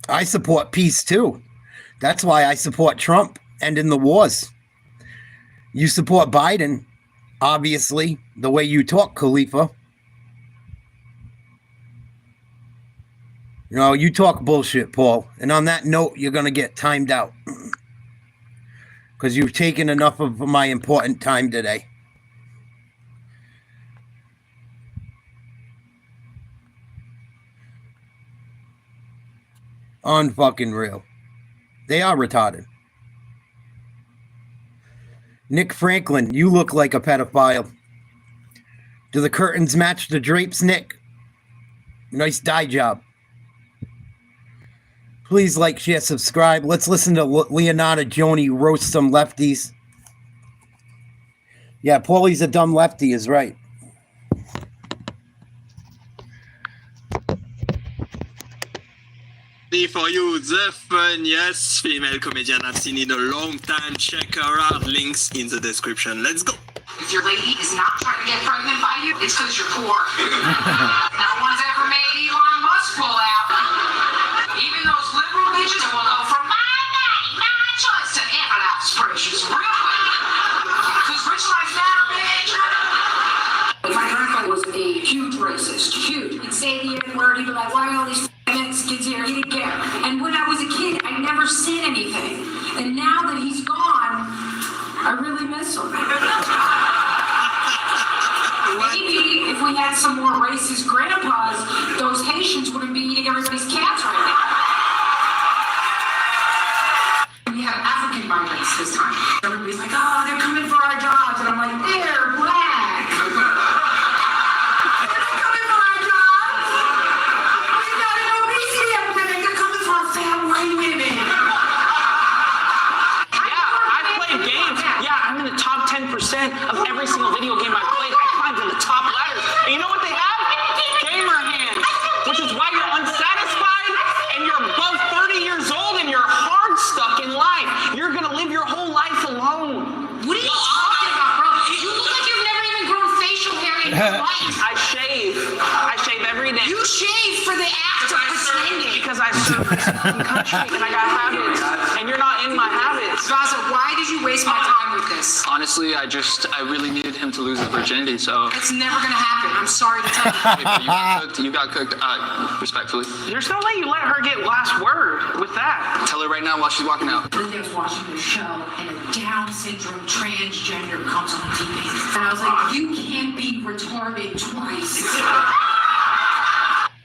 I support peace too. That's why I support Trump ending the wars. You support Biden, obviously, the way you talk, Khalifa. You know, you talk bullshit, Paul. And on that note, you're going to get timed out. Because you've taken enough of my important time today. Unfucking real. They are retarded. Nick Franklin, you look like a pedophile. Do the curtains match the drapes, Nick? Nice dye job. Please like, share, subscribe. Let's listen to Leonardo Joni roast some lefties. Yeah, Paulie's a dumb lefty is right. For you, the funniest female comedian I've seen in a long time. Check her out. Links in the description. Let's go. If your lady is not trying to get pregnant by you, it's because you're poor. No one's ever made Elon Musk pull out. Even those liberal bitches will go from my body, my choice to everyone else's precious real quick. Because rich like that, bitch. My grandfather was a huge racist. Huge. He'd say the N-word. He'd be like, why are all these Mexicans here? He didn't care. And when I was a kid, I never said anything. And now that he's gone, I really miss him. Maybe if we had some more racist grandpas, those Haitians wouldn't be eating everybody's cats right now. We have African migrants this time. Everybody's like, oh, they're coming for our jobs. And I'm like, they're black. They're not coming for our jobs. We got an obesity epidemic. They're coming for our fat white women. I'm in the top 10% of every single video game I've played. I climbed to the top ladders. And you know what they have? Gamer hands. Which is why you're unsatisfied and you're above 30 years old and you're hard stuck in life. You're going to live your whole life alone. What are you talking about, bro? You look like you've never even grown facial hair in your life. I shave. I shave every day. You shave for the act of pretending. Because I serve this fucking country and I got habits. And you're not in my habits. Gaza, why did you waste my time with this? Honestly, I really needed him to lose his virginity, so... It's never gonna happen. I'm sorry to tell you. You got cooked, respectfully. There's no way you let her get last word with that. Tell her right now while she's walking out. I was watching the show, and a Down syndrome transgender comes on TV. And I was like, you can't be retarded twice.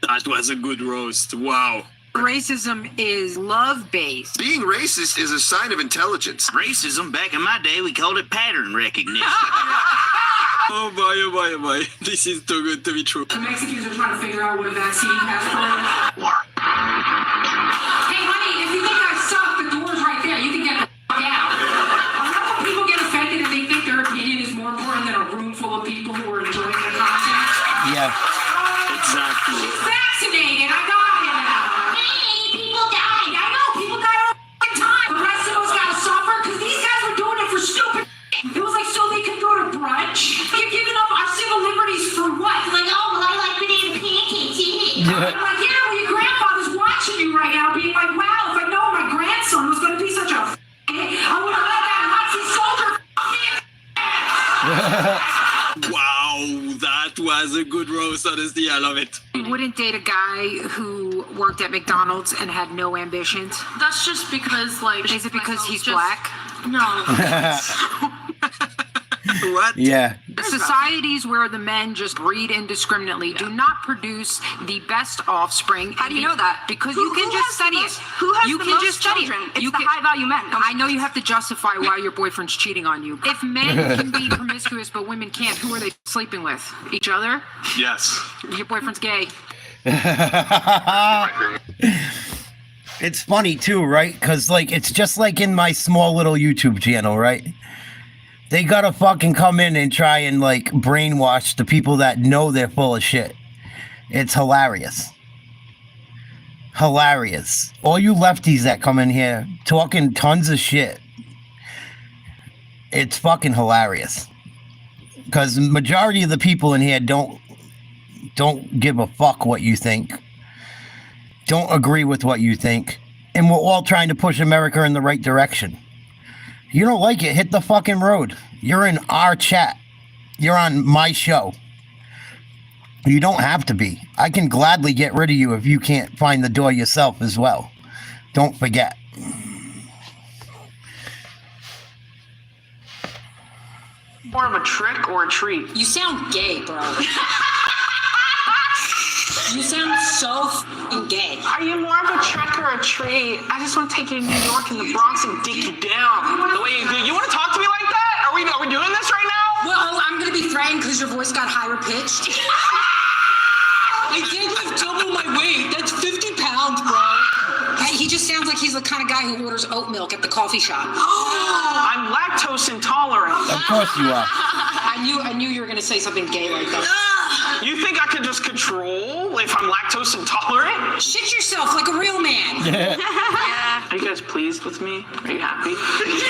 That was a good roast. Wow. Racism is love-based. Being racist is a sign of intelligence. Racism, back in my day, we called it pattern recognition. Oh boy, oh boy, oh boy. This is too good to be true. The Mexicans are trying to figure out what a vaccine passport is. Hey, honey, if you think I suck, the door's right there. You can get the fuck out. Enough people get offended and they think their opinion is more important than a room full of people who are enjoying the content. Yeah. Exactly. She's vaccinated. I got it. Hey, people died. I know people died all the time. The rest of us gotta suffer because these guys were doing it for stupid. It was like so they could go to brunch. You're giving up our civil liberties for what? Like, oh, well, I like banana pancakes. I'm like, yeah, well, your grandfather's watching you right now, being like, wow, if I know my grandson was going to be such a I would have let that Nazi soldier Wow, that was a good roast, honestly. I love it. You wouldn't date a guy who worked at McDonald's and had no ambitions. That's just because, like... Is it because he's just, black? No. What? Yeah. Societies where the men just breed indiscriminately do not produce the best offspring. How do you know that? Because you can just study it. Who has You the can most just study children? it. It's You the can- high-value men. I know you have to justify why your boyfriend's cheating on you. If men can be promiscuous but women can't, who are they sleeping with? Each other? Yes. Your boyfriend's gay. It's funny too, right? Because like it's just like in my small little YouTube channel, right? They gotta fucking come in and try and like brainwash the people that know they're full of shit. It's hilarious. Hilarious. All you lefties that come in here talking tons of shit. It's fucking hilarious. Because the majority of the people in here don't give a fuck what you think. Don't agree with what you think. And we're all trying to push America in the right direction. You don't like it, hit the fucking road. You're in our chat. You're on my show. You don't have to be. I can gladly get rid of you if you can't find the door yourself as well. Don't forget. More of a trick or a treat? You sound gay, bro. You sound so f***ing gay. Are you more of a trick or a treat? I just want to take you to New York and the Bronx and dick you down. The way you do. You want to talk to me like that? Are we doing this right now? Well, I'm gonna be threatened because your voice got higher pitched. I think I've doubled my weight. That's 50 pounds, bro. Hey, he just sounds like he's the kind of guy who orders oat milk at the coffee shop. I'm lactose intolerant. Of course you are. I knew you were gonna say something gay like that. You think I can just control if I'm lactose intolerant? Shit yourself like a real man. Are you guys pleased with me? Are you happy? Are you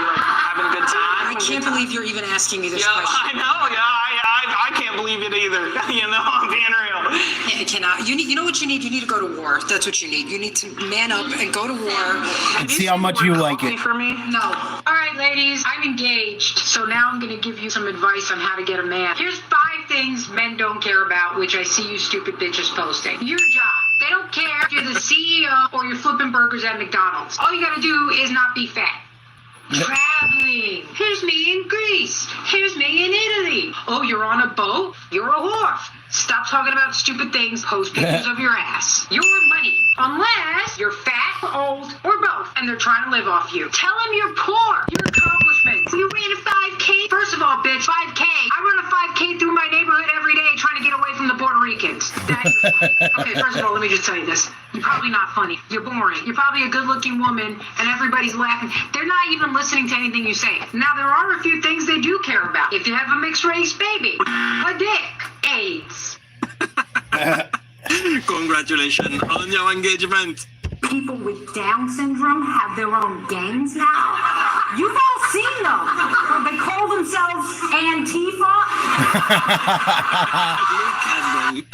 like having a good time? I can't believe you're even asking me this Yeah, question. I know. Yeah, I can't believe it either. You know, I'm being real. Yeah, I cannot. You know what you need? You need to go to war. That's what you need. You need to man up and go to war. And see how much you like it. For me? No. All right, ladies, I'm engaged, so now I'm going to give you some advice on how to get a man. Here's 5 things men don't care about, which I see you stupid bitches posting. Your job. They don't care if you're the CEO or you're flipping burgers at McDonald's. All you got to do is not be fat. Traveling. Here's me in Greece. Here's me in Italy. Oh, you're on a boat? You're a whore. Stop talking about stupid things. Post pictures of your ass. Your money. Unless you're fat, old, or both, and they're trying to live off you. Tell them you're poor. Your accomplishments. You ran a 5K. First of all, bitch, 5K. I run a 5K through my neighborhood every day trying to get away from the Puerto Ricans. That's okay, first of all, let me just tell you this. You're probably not funny. You're boring. You're probably a good-looking woman, and everybody's laughing. They're not even listening to anything you say. Now, there are a few things they do care about. If you have a mixed-race baby, a dick, AIDS. Congratulations on your engagement. People with Down syndrome have their own gangs now. You've all seen them. They call themselves Antifa.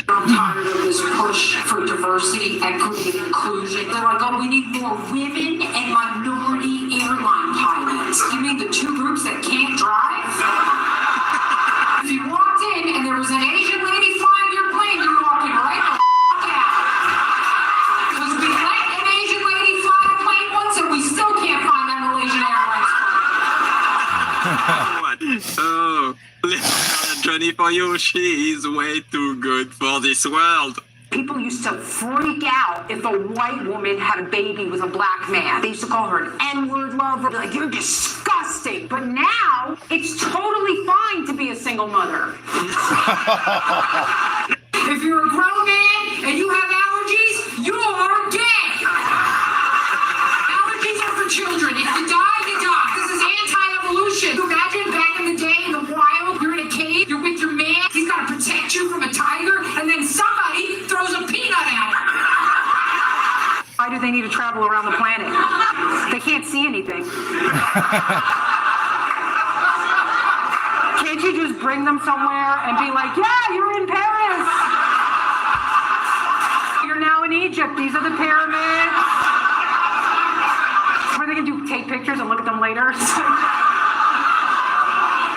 I'm tired of this push for diversity, equity, and inclusion. They're like, oh, we need more women and minority airline pilots. You mean the 2 groups that can't drive? If you walked in and there was an Asian lady flying your plane, you were walking right the f*** out. Because we let an Asian lady fly a plane once and we still can't find that Malaysian Airlines flight. Oh, little Johnny for you. She is way too good for this world. People used to freak out if a white woman had a baby with a black man. They used to call her an N-word lover. Like, you're disgusting. But now, it's totally fine to be a single single mother. If you're a grown man and you have allergies, you are gay. Allergies are for children. If you die, you die. This is anti-evolution. Imagine back in the day in the wild, you're in a cave, you're with your man, he's got to protect you from a tiger, and then somebody throws a peanut at him. Why do they need to travel around the planet? They can't see anything. Can't you just bring them somewhere and be like, yeah, you're in Paris. You're now in Egypt. These are the pyramids. What are they going to do? Take pictures and look at them later?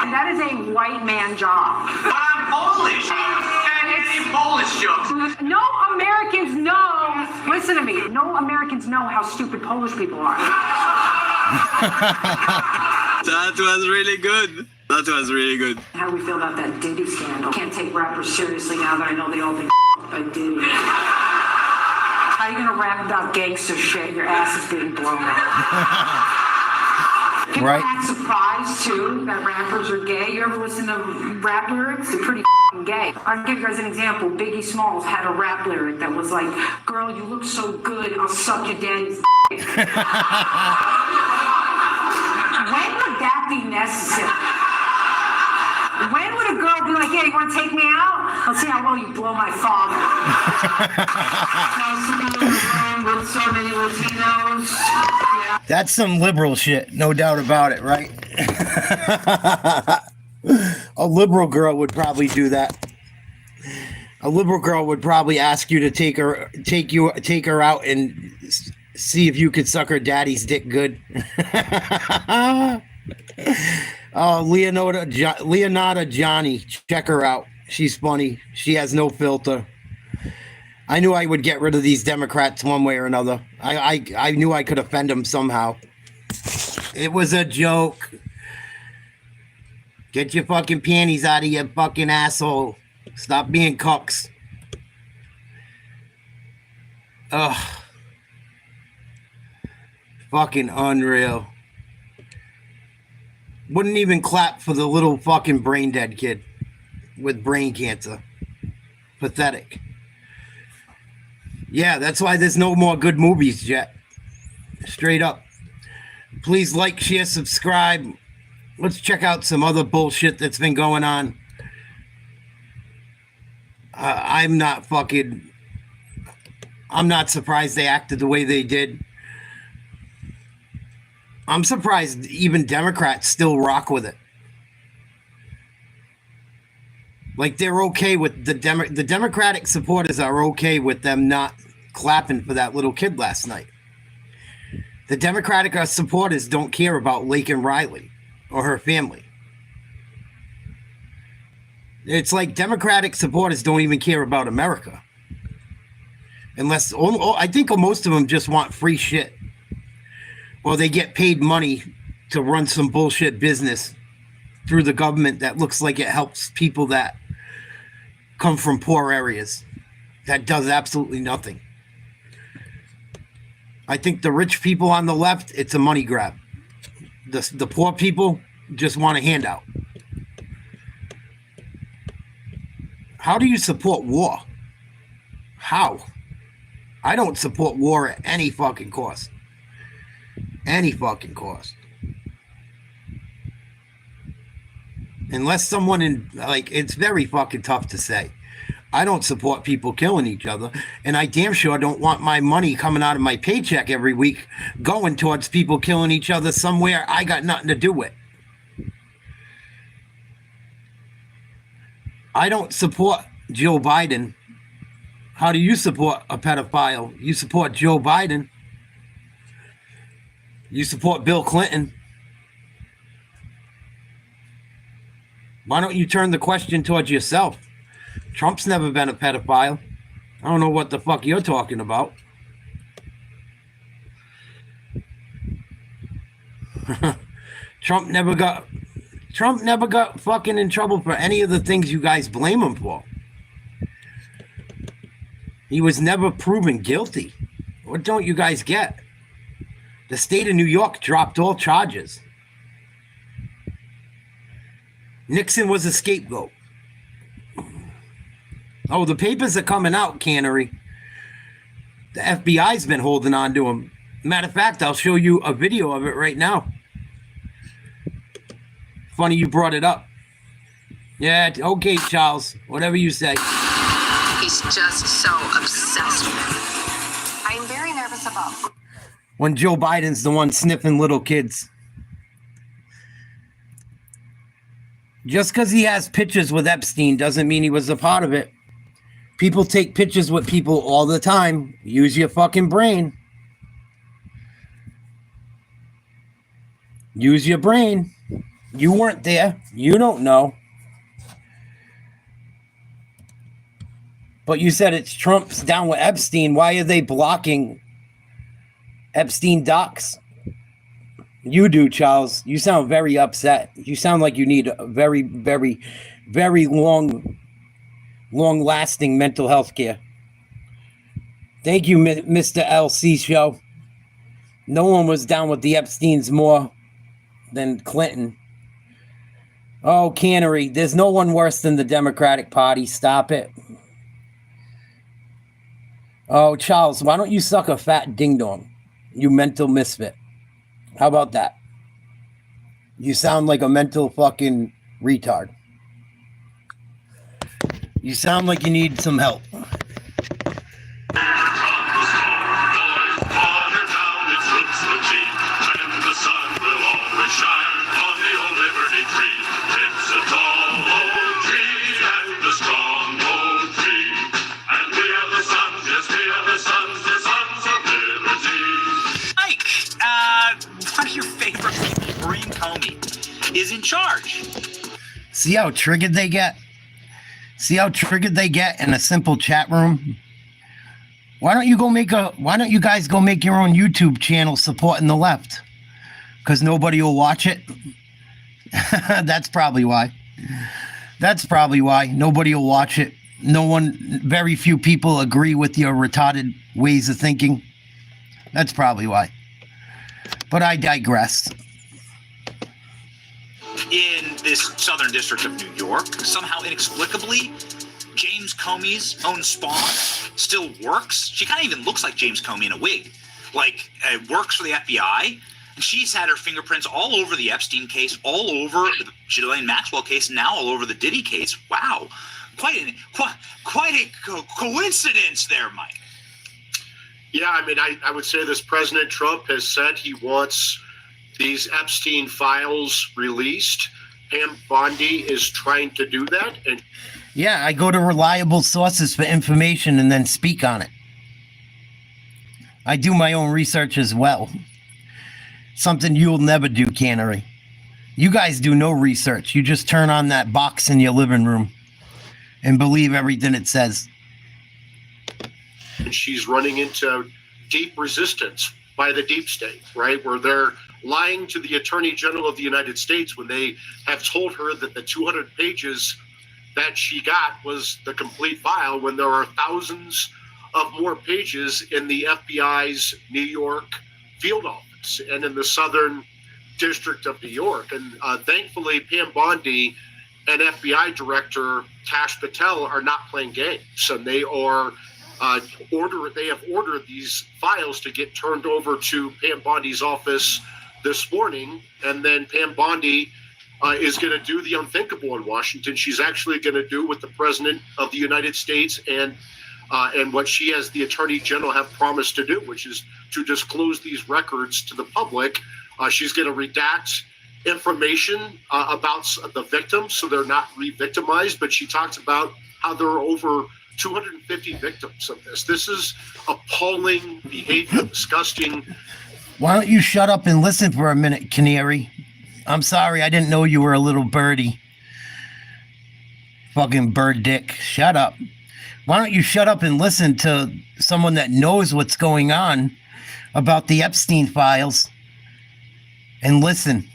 And that is a white man job. But I'm Polish. And it's Polish jokes. No Americans know, listen to me, no Americans know how stupid Polish people are. That was really good. That was really good. How do we feel about that Diddy scandal? Can't take rappers seriously now that I know they all think by Diddy. How are you gonna rap about gangster shit? Your ass is being blown out. People act surprised too that rappers are gay. You ever listen to rap lyrics? They're pretty gay. I'll give you guys an example. Biggie Smalls had a rap lyric that was like, "Girl, you look so good, I'll suck your daddy's." When would that be necessary? When would a girl be like, "Yeah, you want to take me out? Let's see how well you blow my father." With so many Latinos. Yeah. That's some liberal shit, no doubt about it, right? A liberal girl would probably do that. A liberal girl would probably ask you to take her out and see if you could suck her daddy's dick good. Oh, Leonardo Johnny, check her out. She's funny. She has no filter. I knew I would get rid of these Democrats one way or another. I knew I could offend them somehow. It was a joke. Get your fucking panties out of your fucking asshole. Stop being cocks. Ugh. Fucking unreal. Wouldn't even clap for the little fucking brain dead kid with brain cancer. Pathetic. Yeah, that's why there's no more good movies yet. Straight up. Please like, share, subscribe. Let's check out some other bullshit that's been going on. I'm not surprised they acted the way they did. I'm surprised even Democrats still rock with it. Like they're okay with the Democratic supporters are okay with them not clapping for that little kid last night. The Democratic supporters don't care about Laken Riley or her family. It's like Democratic supporters don't even care about America. Unless, I think most of them just want free shit. Or they get paid money to run some bullshit business through the government that looks like it helps people that come from poor areas. That does absolutely nothing. I think the rich people on the left, it's a money grab. The poor people just want a handout. How do you support war? How? I don't support war at any fucking cost. Any fucking cost. Unless someone it's very fucking tough to say. I don't support people killing each other, and I damn sure don't want my money coming out of my paycheck every week going towards people killing each other somewhere I got nothing to do with. I don't support Joe Biden. How do you support a pedophile? You support Joe Biden. You support Bill Clinton. Why don't you turn the question towards yourself? Trump's never been a pedophile. I don't know what the fuck you're talking about. Trump never got fucking in trouble for any of the things you guys blame him for. He was never proven guilty. What don't you guys get? The state of New York dropped all charges. Nixon was a scapegoat. Oh, the papers are coming out, Cannery. The FBI's been holding on to him. Matter of fact, I'll show you a video of it right now. Funny you brought it up. Yeah, okay, Charles. Whatever you say. He's just so obsessed with it. I'm very nervous about When Joe Biden's the one sniffing little kids. Just because he has pictures with Epstein doesn't mean he was a part of it. People take pictures with people all the time. Use your fucking brain. Use your brain. You weren't there. You don't know. But you said it's Trump's down with Epstein. Why are they blocking Epstein docs? You do, Charles. You sound very upset. You sound like you need a very, very, very long-lasting mental health care. Thank you, Mr. LC Show. No one was down with the Epsteins more than Clinton. Oh, Cannery, there's no one worse than the Democratic Party. Stop it. Oh, Charles, why don't you suck a fat ding-dong, you mental misfit? How about that? You sound like a mental fucking retard. You sound like you need some help. One of your favorite people, Maureen Comey, is in charge. See how triggered they get? See how triggered they get in a simple chat room? Why don't you guys go make your own YouTube channel supporting the left? Because nobody will watch it? That's probably why. That's probably why nobody will watch it. Very few people agree with your retarded ways of thinking. That's probably why. But I digress. In this Southern District of New York, somehow inexplicably, James Comey's own spawn still works. She kind of even looks like James Comey in a wig. Like, works for the FBI. And she's had her fingerprints all over the Epstein case, all over the Ghislaine Maxwell case, and now all over the Diddy case. Wow. Quite a coincidence there, Mike. Yeah, I mean, I would say this President Trump has said he wants these Epstein files released. Pam Bondi is trying to do that. And yeah, I go to reliable sources for information and then speak on it. I do my own research as well. Something you'll never do, Cannery. You guys do no research. You just turn on that box in your living room and believe everything it says. And she's running into deep resistance by the deep state, right? Where they're lying to the Attorney General of the United States when they have told her that the 200 pages that she got was the complete file, when there are thousands of more pages in the FBI's New York field office and in the Southern District of New York. And thankfully, Pam Bondi and FBI Director Kash Patel are not playing games, and they are they have ordered these files to get turned over to Pam Bondi's office this morning, and then Pam Bondi is going to do the unthinkable in Washington. She's actually going to do what the President of the United States and what she as the Attorney General have promised to do, which is to disclose these records to the public. She's going to redact information about the victims so they're not re-victimized, but she talks about how there are over 250 victims of this. This is appalling behavior, disgusting. Why don't you shut up and listen for a minute, Canary? I'm sorry, I didn't know you were a little birdie. Fucking bird dick. Shut up. Why don't you shut up and listen to someone that knows what's going on about the Epstein files? And listen.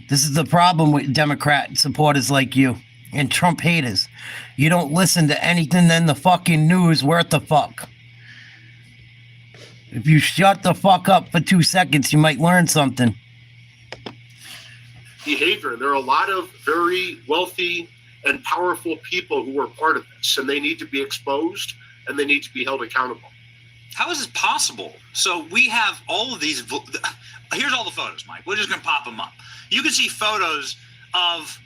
This is the problem with Democrat supporters like you and Trump haters. You don't listen to anything in the fucking news worth the fuck. If you shut the fuck up for 2 seconds, you might learn something. behavior. There are a lot of very wealthy and powerful people who are part of this, and they need to be exposed and they need to be held accountable. How is this possible? So we have all of these. Here's all the photos, Mike. We're just going to pop them up. You can see photos of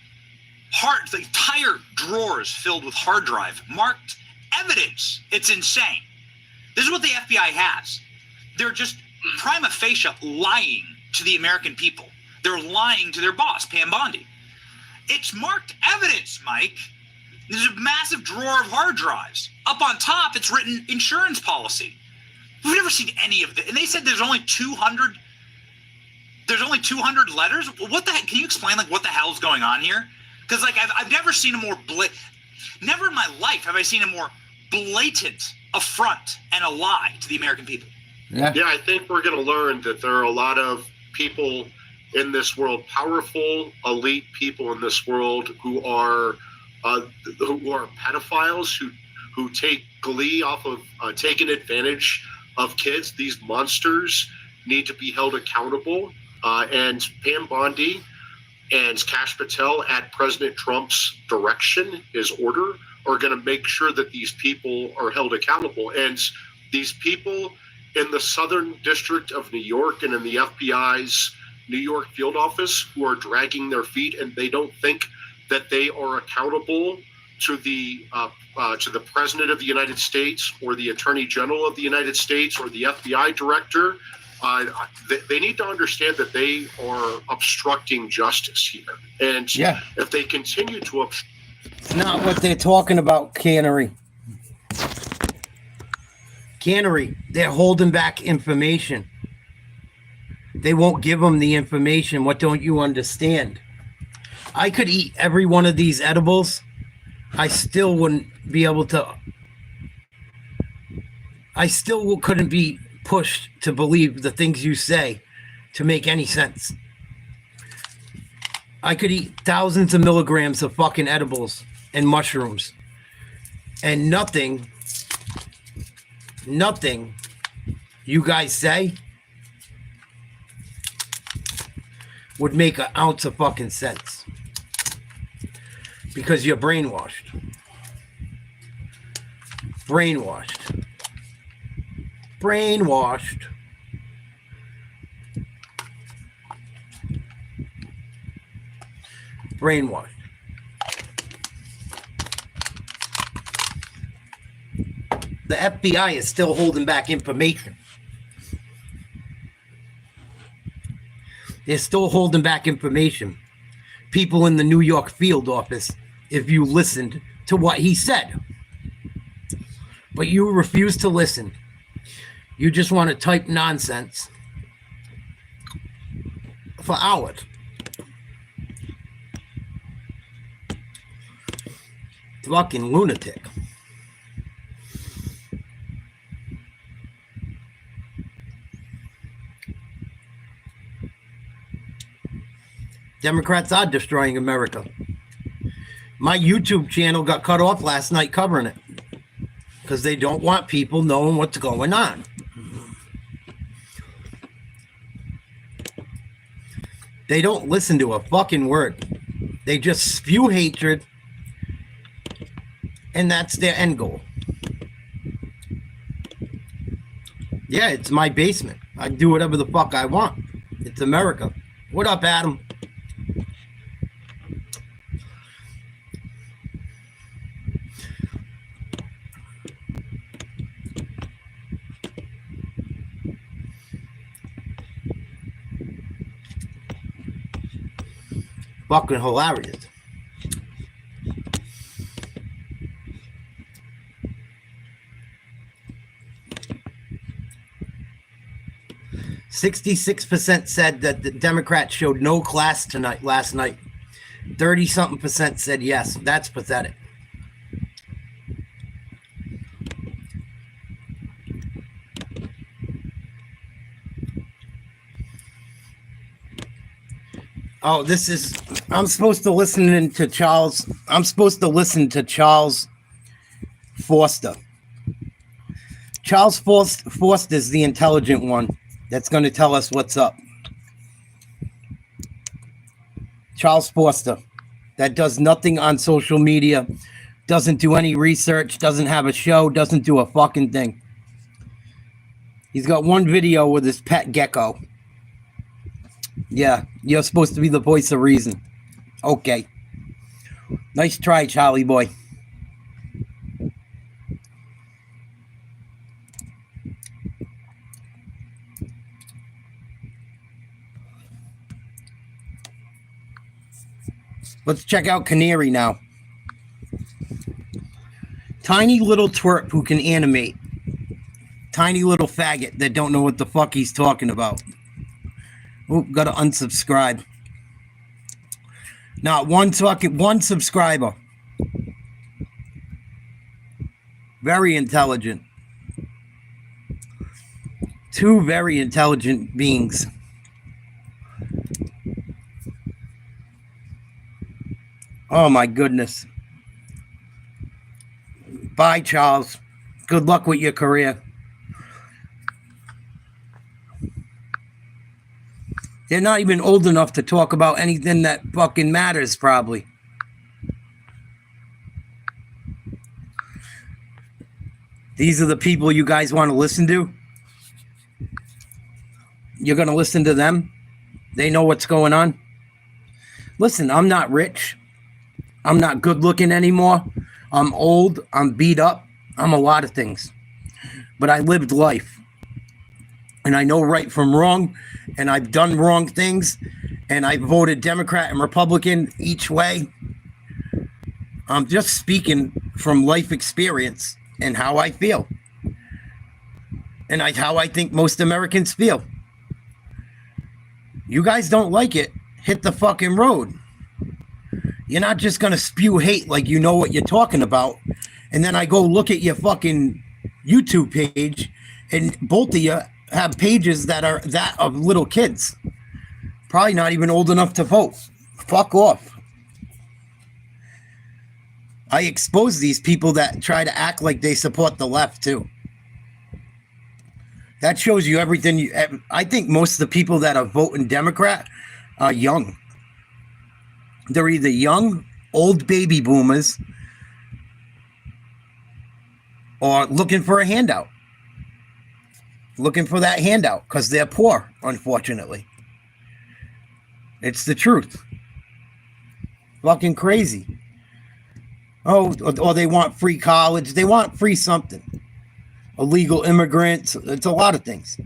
the entire drawers filled with hard drive, marked evidence. It's insane. This is what the FBI has. They're just prima facie lying to the American people. They're lying to their boss, Pam Bondi. It's marked evidence, Mike. There's a massive drawer of hard drives. Up on top, it's written insurance policy. We've never seen any of it. And they said there's only 200. There's only 200 letters. What the heck? Can you explain what the hell's going on here? Because I've never seen a more never in my life have I seen a more blatant affront and a lie to the American people. Yeah, I think we're going to learn that there are a lot of people in this world, powerful, elite people in this world who are pedophiles, who take glee off of taking advantage of kids. These monsters need to be held accountable. And Pam Bondi and Kash Patel, at President Trump's direction, his order, are going to make sure that these people are held accountable. And these people in the Southern District of New York and in the FBI's New York field office who are dragging their feet, and they don't think that they are accountable to the President of the United States or the Attorney General of the United States or the FBI Director. They need to understand that they are obstructing justice here. And if they continue to it's not what they're talking about, Cannery. Cannery, they're holding back information. They won't give them the information. What don't you understand? I could eat every one of these edibles. I still wouldn't be able to. I still couldn't be pushed to believe the things you say to make any sense. I could eat thousands of milligrams of fucking edibles and mushrooms, and nothing you guys say would make an ounce of fucking sense, because you're brainwashed. Brainwashed. The FBI is still holding back information. They're still holding back information. People in the New York field office, if you listened to what he said. But you refuse to listen. You just want to type nonsense for hours. Fucking lunatic. Democrats are destroying America. My YouTube channel got cut off last night covering it because they don't want people knowing what's going on. They don't listen to a fucking word. They just spew hatred, and that's their end goal. Yeah, it's my basement. I do whatever the fuck I want. It's America. What up, Adam? Fucking hilarious. "66% said that the Democrats showed no class last night. 30-something% said yes. That's pathetic. Oh, I'm supposed to listen to Charles. I'm supposed to listen to Charles Forster. Charles Forster is the intelligent one that's going to tell us what's up. Charles Forster, that does nothing on social media, doesn't do any research, doesn't have a show, doesn't do a fucking thing. He's got one video with his pet gecko. Yeah, you're supposed to be the voice of reason. Okay. Nice try, Charlie boy. Let's check out Canary now. Tiny little twerp who can animate. Tiny little faggot that don't know what the fuck he's talking about. Oh, gotta unsubscribe. Not one subscriber. Very intelligent. Two very intelligent beings. Oh my goodness. Bye, Charles. Good luck with your career. They're not even old enough to talk about anything that fucking matters, probably. These are the people you guys want to listen to? You're going to listen to them? They know what's going on? Listen, I'm not rich. I'm not good looking anymore. I'm old. I'm beat up. I'm a lot of things. But I lived life. And I know right from wrong. And I've done wrong things. And I voted Democrat and Republican each way. I'm just speaking from life experience and how I feel. And how I think most Americans feel. You guys don't like it, hit the fucking road. You're not just going to spew hate like you know what you're talking about. And then I go look at your fucking YouTube page and both of you have pages that are that of little kids. Probably not even old enough to vote. Fuck off. I expose these people that try to act like they support the left too. That shows you everything. I think most of the people that are voting Democrat are young. They're either young, old baby boomers, or looking for a handout. Looking for that handout because they're poor, unfortunately. It's the truth. Fucking crazy. Oh, or they want free college. They want free something. Illegal immigrants. It's a lot of things.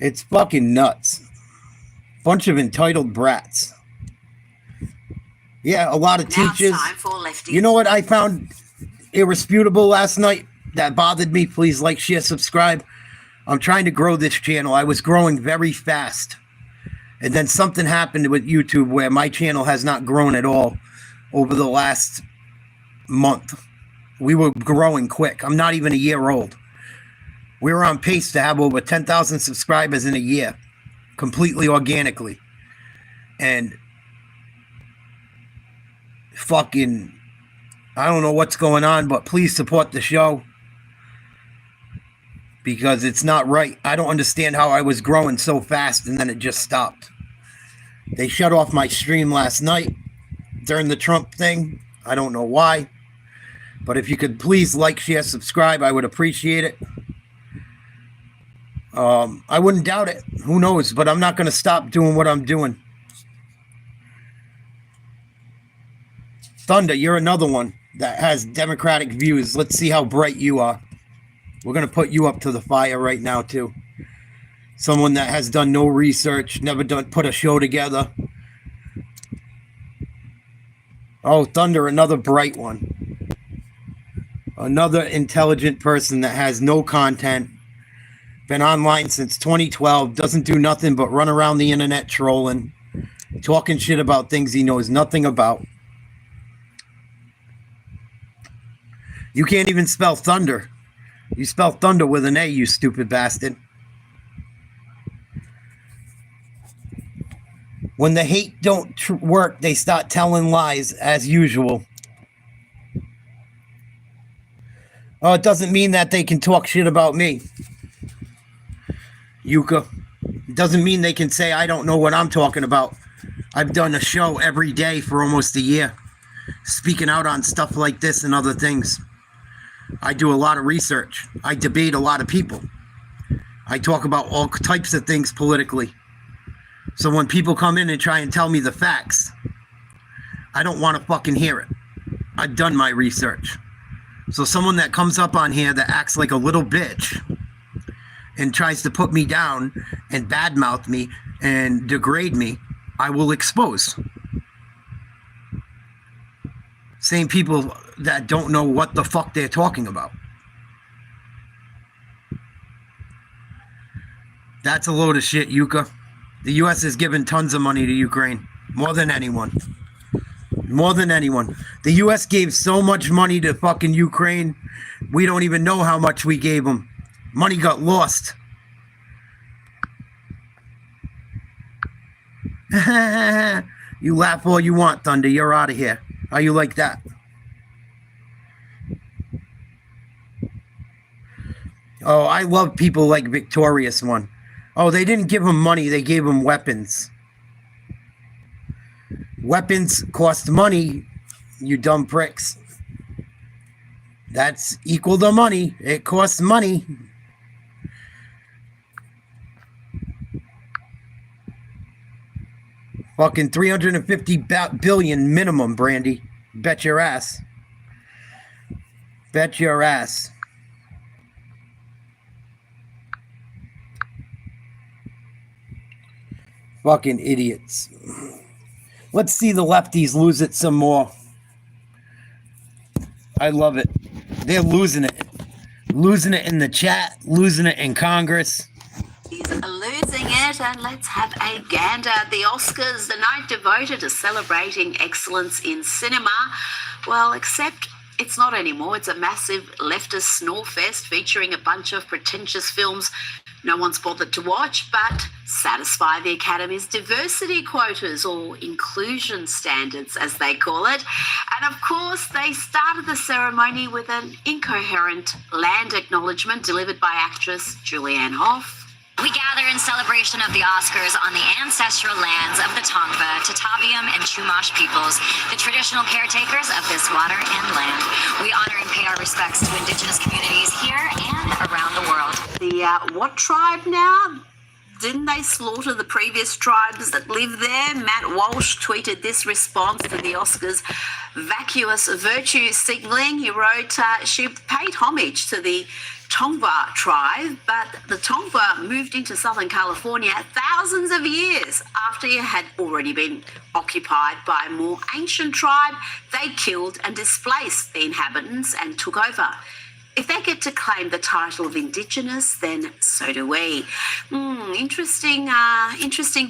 It's fucking nuts. Bunch of entitled brats. Yeah, a lot of teachers. You know what I found irresputable last night that bothered me? Please like, share, subscribe. I'm trying to grow this channel. I was growing very fast. And then something happened with YouTube where my channel has not grown at all over the last month. We were growing quick. I'm not even a year old. We were on pace to have over 10,000 subscribers in a year, completely organically. And fucking, I don't know what's going on, but please support the show because it's not right. I don't understand how I was growing so fast and then it just stopped. They shut off my stream last night during the Trump thing. I don't know why, but if you could please like, share, subscribe, I would appreciate it. I wouldn't doubt it. Who knows? But I'm not going to stop doing what I'm doing. Thunder, you're another one that has democratic views. Let's see how bright you are. We're going to put you up to the fire right now, too. Someone that has done no research, never put a show together. Oh, Thunder, another bright one. Another intelligent person that has no content. Been online since 2012. Doesn't do nothing but run around the internet trolling. Talking shit about things he knows nothing about. You can't even spell thunder. You spell thunder with an A, you stupid bastard. When the hate don't work, they start telling lies as usual. Oh, it doesn't mean that they can talk shit about me. Yuka. It doesn't mean they can say I don't know what I'm talking about. I've done a show every day for almost a year, speaking out on stuff like this and other things. I do a lot of research. I debate a lot of people. I talk about all types of things politically. So when people come in and try and tell me the facts, I don't want to fucking hear it. I've done my research. So someone that comes up on here that acts like a little bitch and tries to put me down and badmouth me and degrade me, I will expose. Same people that don't know what the fuck they're talking about. That's a load of shit, Yuka. The U.S. has given tons of money to Ukraine. More than anyone. More than anyone. The U.S. gave so much money to fucking Ukraine, we don't even know how much we gave them. Money got lost. You laugh all you want, Thunder. You're out of here. How you like that? Oh, I love people like Victorious One. Oh, they didn't give him money. They gave him weapons. Weapons cost money, you dumb pricks. That's equal to money. It costs money. Fucking 350 billion minimum, Brandy. Bet your ass. Bet your ass. Fucking idiots. Let's see the lefties lose it some more. I love it. They're losing it. Losing it in the chat. Losing it in Congress. He's losing it, and let's have a gander at the Oscars, the night devoted to celebrating excellence in cinema. Well, except it's not anymore. It's a massive leftist snorefest featuring a bunch of pretentious films no one's bothered to watch, but satisfy the Academy's diversity quotas, or inclusion standards as they call it. And of course, they started the ceremony with an incoherent land acknowledgement delivered by actress Julianne Hough. We gather in celebration of the Oscars on the ancestral lands of the Tongva, Tataviam, and Chumash peoples, the traditional caretakers of this water and land. We honor and pay our respects to Indigenous communities here and around the world. The what tribe now? Didn't they slaughter the previous tribes that live there? Matt Walsh tweeted this response to the Oscars' vacuous virtue signaling. He wrote, she paid homage to the Tongva tribe, but the Tongva moved into Southern California thousands of years after it had already been occupied by a more ancient tribe. They killed and displaced the inhabitants and took over. If they get to claim the title of Indigenous, then so do we. Interesting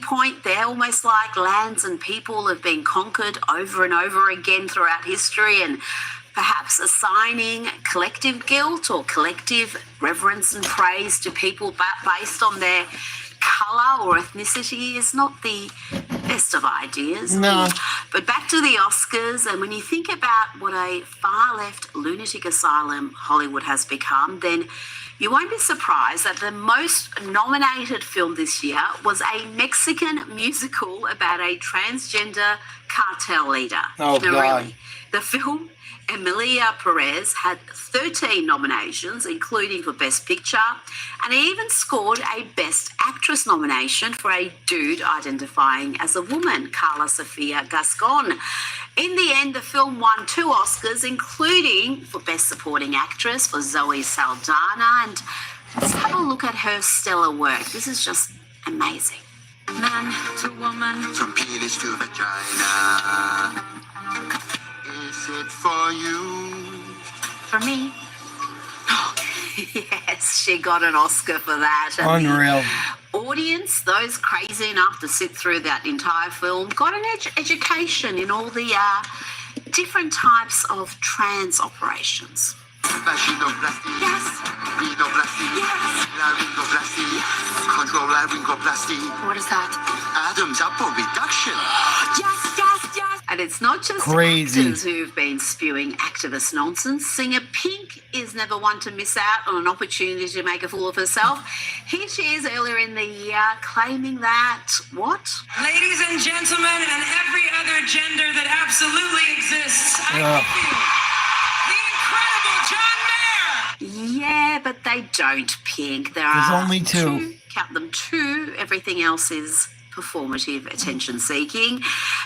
point there. Almost like lands and people have been conquered over and over again throughout history, and perhaps assigning collective guilt or collective reverence and praise to people based on their colour or ethnicity is not the best of ideas. No. But back to the Oscars, and when you think about what a far-left lunatic asylum Hollywood has become, then you won't be surprised that the most nominated film this year was a Mexican musical about a transgender cartel leader. Oh, God. Really, the film Emilia Perez had 13 nominations, including for Best Picture, and it even scored a Best Actress nomination for a dude identifying as a woman, Carla Sofia Gascon. In the end, the film won 2 Oscars, including for Best Supporting Actress for Zoe Saldana, and let's have a look at her stellar work. This is just amazing. Man to woman. From penis to vagina. Is it for you? For me. Yes, she got an Oscar for that. And Unreal. the audience, those crazy enough to sit through that entire film, got an education in all the different types of trans operations. Vaginoplasty. Yes. Rhinoplasty. Yes. Laryngoplasty. Control laryngoplasty. What is that? Adam's apple reduction. Yes, yes, yes. And And it's not just Crazy. actors who've been spewing activist nonsense. Singer Pink is never one to miss out on an opportunity to make a fool of herself. Here she is earlier in the year claiming that, what? Ladies and gentlemen, and every other gender that absolutely exists, I give you the incredible John Mayer. Yeah, but they don't, Pink. There's only two. Count them two. Everything else is performative attention seeking.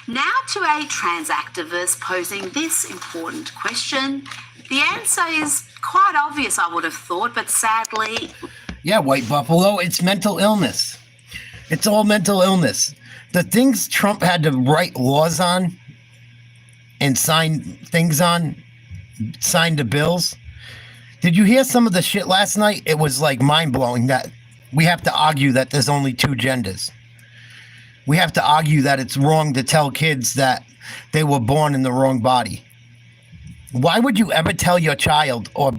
Now to a trans activist posing this important question. The answer is quite obvious, I would have thought, but sadly... Yeah, White Buffalo, it's mental illness. It's all mental illness. The things Trump had to write laws on and sign things on, sign the bills. Did you hear some of the shit last night? It was like mind-blowing that we have to argue that there's only two genders. We have to argue that it's wrong to tell kids that they were born in the wrong body. Why would you ever tell your child or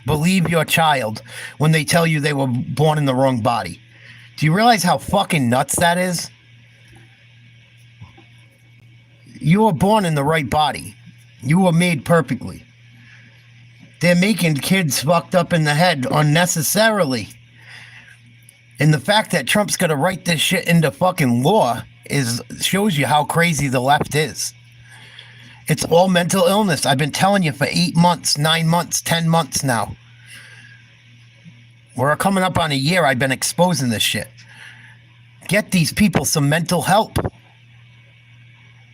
believe your child when they tell you they were born in the wrong body? Do you realize how fucking nuts that is? You were born in the right body. You were made perfectly. They're making kids fucked up in the head unnecessarily. And the fact that Trump's going to write this shit into fucking law shows you how crazy the left is. It's all mental illness. I've been telling you for 8 months, 9 months, 10 months now. We're coming up on a year I've been exposing this shit. Get these people some mental help.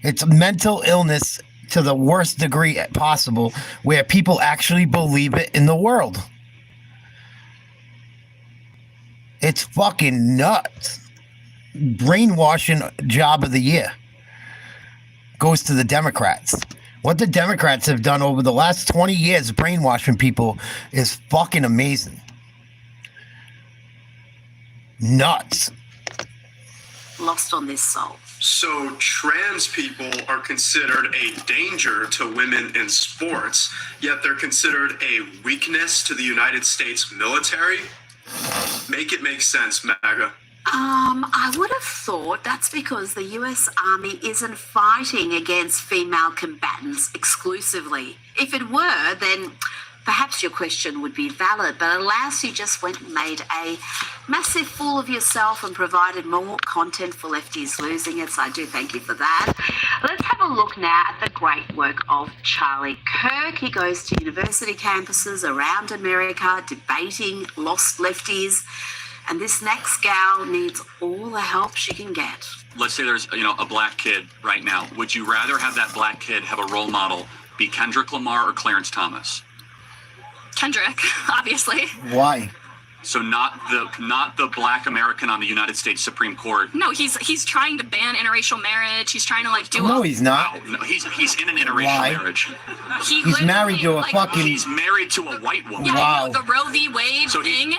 It's mental illness to the worst degree possible where people actually believe it in the world. It's fucking nuts. Brainwashing job of the year goes to the Democrats. What the Democrats have done over the last 20 years brainwashing people is fucking amazing. Nuts. Lost on this soul. So trans people are considered a danger to women in sports, yet they're considered a weakness to the United States military? Make it make sense, MAGA. I would have thought that's because the US Army isn't fighting against female combatants exclusively. If it were, then perhaps your question would be valid, but alas, you just went and made a massive fool of yourself and provided more content for lefties losing it, so I do thank you for that. Let's have a look now at the great work of Charlie Kirk. He goes to university campuses around America debating lost lefties, and this next gal needs all the help she can get. Let's say there's a black kid right now. Would you rather have that black kid have a role model be Kendrick Lamar or Clarence Thomas? Kendrick, obviously. Why? So not the black American on the United States Supreme Court. No, he's trying to ban interracial marriage. He's trying to do. No, he's not. No, he's in an interracial marriage. He's married to a fucking. He's married to a white woman. Yeah, wow. the Roe v. Wade thing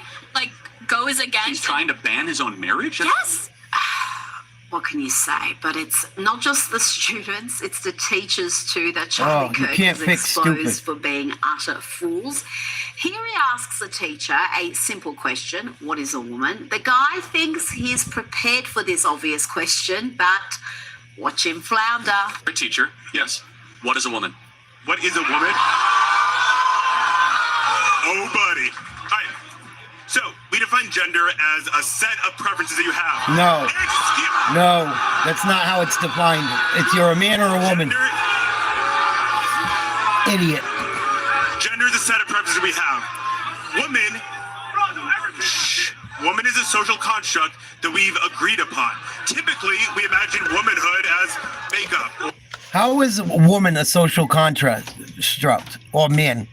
goes against. He's trying to ban his own marriage. Yes. What can you say? But it's not just the students, it's the teachers too that Charlie Kirk can't has fix exposed stupid. for being utter fools. Here he asks the teacher a simple question: what is a woman? The guy thinks he's prepared for this obvious question, but watch him flounder. Teacher, yes. What is a woman? What is a woman? Oh, buddy. All right. So, we define gender as a set of preferences that you have. No, that's not how it's defined. It's you're a man or a woman. Idiot. Gender is a set of preferences we have. Woman is a social construct that we've agreed upon. Typically, we imagine womanhood as makeup. How is a woman a social construct or man?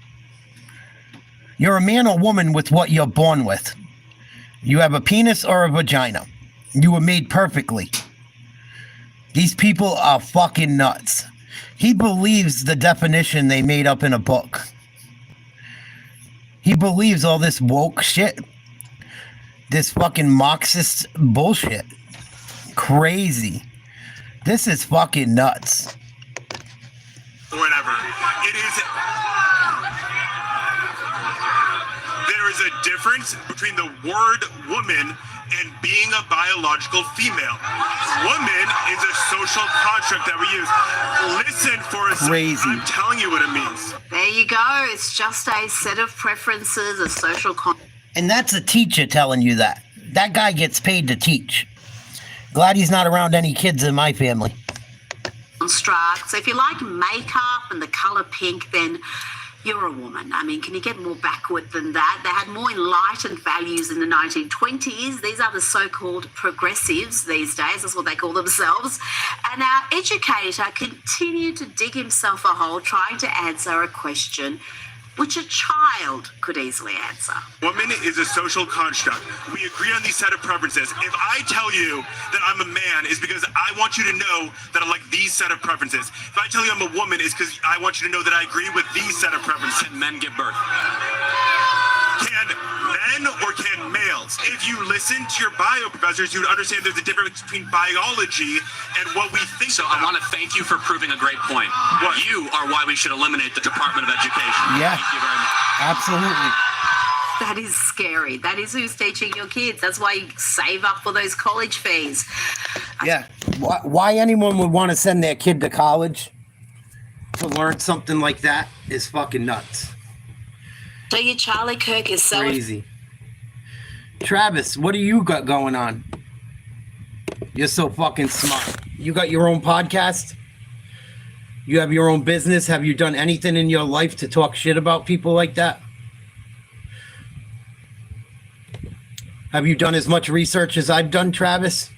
You're a man or woman with what you're born with. You have a penis or a vagina. You were made perfectly. These people are fucking nuts. He believes the definition they made up in a book. He believes all this woke shit. This fucking Marxist bullshit. Crazy. This is fucking nuts. Whatever. It is. There is a difference between the word woman and being a biological female. Woman is a social construct that we use. Listen for a second. I'm telling you what it means. There you go. It's just a set of preferences, a social And that's a teacher telling you that. That guy gets paid to teach. Glad he's not around any kids in my family. construct. So if you like makeup and the color pink, then you're a woman. I mean, can you get more backward than that? They had more enlightened values in the 1920s. These are the so-called progressives these days. That's what they call themselves. And our educator continued to dig himself a hole trying to answer a question which a child could easily answer. Woman is a social construct. We agree on these set of preferences. If I tell you that I'm a man, it's because I want you to know that I like these set of preferences. If I tell you I'm a woman, it's because I want you to know that I agree with these set of preferences. Can men give birth? Can men or can males? If you listen to your bio professors, you would understand there's a difference between biology and what we think. So I want to thank you for proving a great point. What? You are why we should eliminate the Department of Education. Yeah. Thank you very much. Absolutely. That is scary. That is who's teaching your kids. That's why you save up for those college fees. Yeah. Why anyone would want to send their kid to college to learn something like that is fucking nuts. So your Charlie Kirk is so crazy. Travis, what do you got going on? You're so fucking smart. You got your own podcast? You have your own business? Have you done anything in your life to talk shit about people like that? Have you done as much research as I've done, Travis?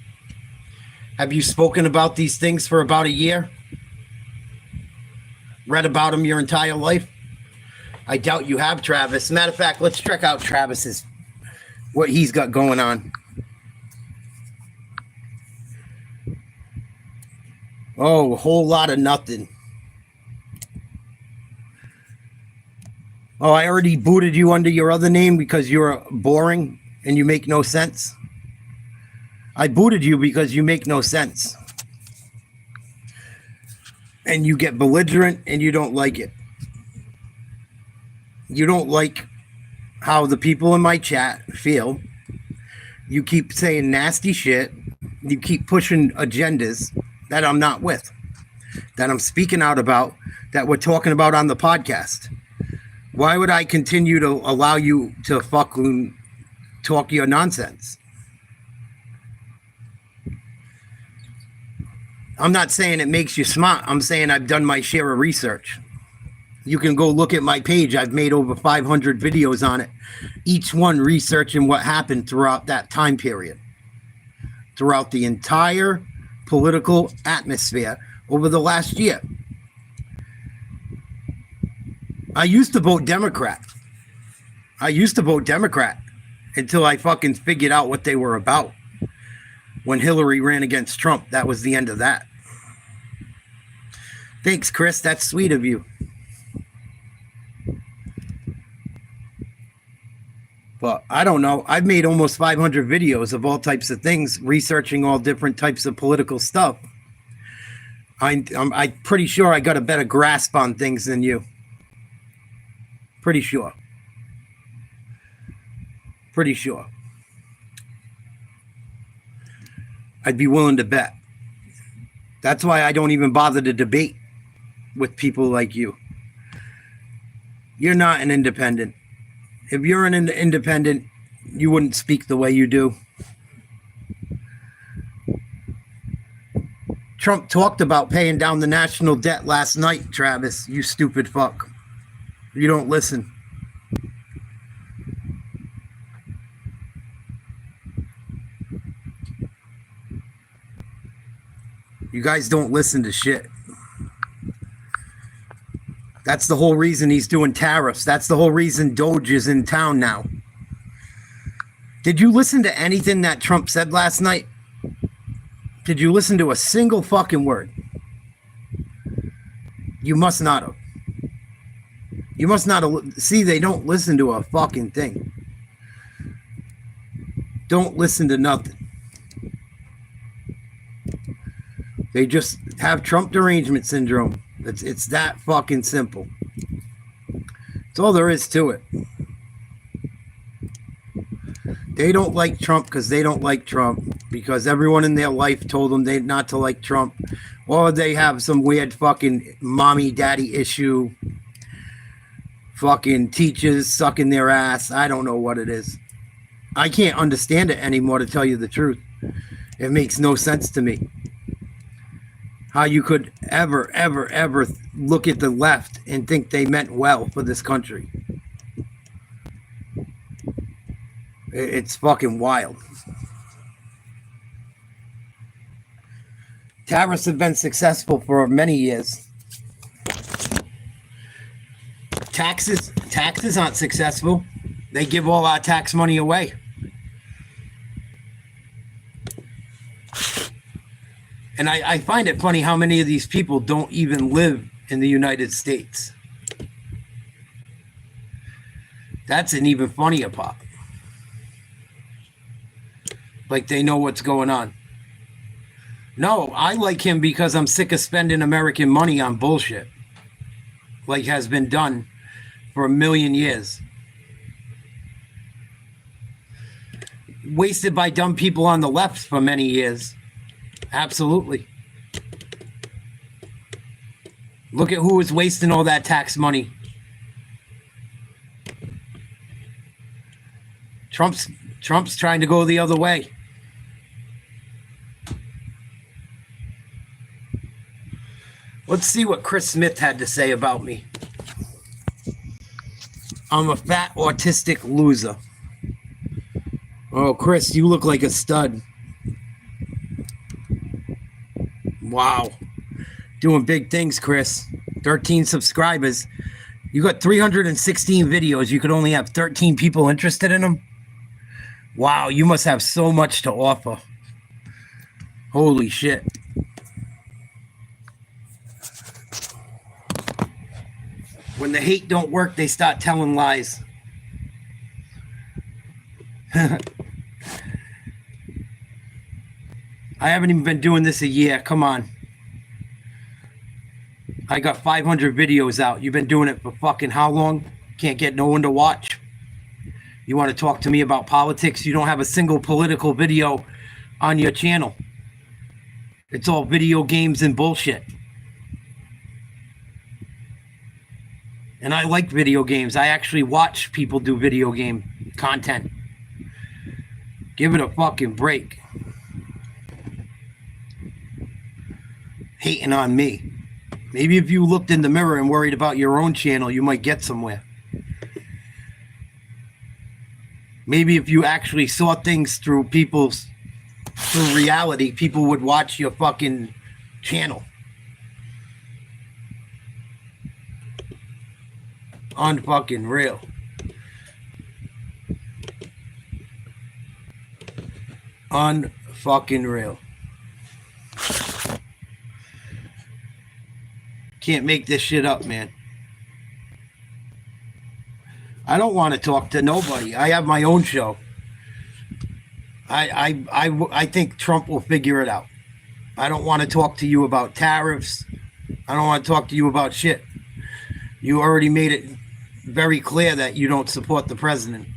Have you spoken about these things for about a year? Read about them your entire life? I doubt you have, Travis. Matter of fact, let's check out Travis's, what he's got going on. Oh, a whole lot of nothing. Oh, I already booted you under your other name because you're boring and you make no sense. I booted you because you make no sense. And you get belligerent and you don't like it. You don't like how the people in my chat feel. You keep saying nasty shit. You keep pushing agendas that I'm not with, that I'm speaking out about, that we're talking about on the podcast. Why would I continue to allow you to fucking talk your nonsense? I'm not saying it makes you smart. I'm saying I've done my share of research. You can go look at my page. I've made over 500 videos on it, each one researching what happened throughout that time period, throughout the entire political atmosphere over the last year. I used to vote Democrat. Until I fucking figured out what they were about. When Hillary ran against Trump, that was the end of that. Thanks, Chris. That's sweet of you. But I don't know. I've made almost 500 videos of all types of things, researching all different types of political stuff. I'm pretty sure I got a better grasp on things than you. Pretty sure. I'd be willing to bet. That's why I don't even bother to debate with people like you. You're not an independent. If you're an independent, you wouldn't speak the way you do. Trump talked about paying down the national debt last night, Travis, you stupid fuck. You don't listen. You guys don't listen to shit. That's the whole reason he's doing tariffs. That's the whole reason Doge is in town now. Did you listen to anything that Trump said last night? Did you listen to a single fucking word? You must not have. You must not have. See, they don't listen to a fucking thing. Don't listen to nothing. They just have Trump derangement syndrome. It's that fucking simple. That's all there is to it. They don't like Trump because they don't like Trump, because everyone in their life told them they not to like Trump, or they have some weird fucking mommy daddy issue, fucking teachers sucking their ass. I don't know what it is. I can't understand it anymore, to tell you the truth. It makes no sense to me how you could ever look at the left and think they meant well for this country. It's fucking wild. Tariffs have been successful for many years. Taxes aren't successful. They give all our tax money away. And I find it funny how many of these people don't even live in the United States. That's an even funnier part. Like they know what's going on. No, I like him because I'm sick of spending American money on bullshit, like has been done for 1,000,000 years. Wasted by dumb people on the left for many years. Absolutely. Look at who is wasting all that tax money. Trump's trying to go the other way. Let's see what Chris Smith had to say about me. I'm a fat autistic loser. Oh, Chris, you look like a stud. Wow. Doing big things, Chris. 13 subscribers. You got 316 videos. You could only have 13 people interested in them? Wow, you must have so much to offer. Holy shit. When the hate don't work, they start telling lies. I haven't even been doing this a year. Come on. I got 500 videos out. You've been doing it for fucking how long? Can't get no one to watch. You want to talk to me about politics? You don't have a single political video on your channel. It's all video games and bullshit. And I like video games. I actually watch people do video game content. Give it a fucking break. Hating on me. Maybe if you looked in the mirror and worried about your own channel, you might get somewhere. Maybe if you actually saw things through reality, people would watch your fucking channel. Unfucking real. Unfucking real. Can't make this shit up, man. I don't want to talk to nobody. I have my own show. I think Trump will figure it out. I don't want to talk to you about tariffs. I don't want to talk to you about shit. You already made it very clear that you don't support the president.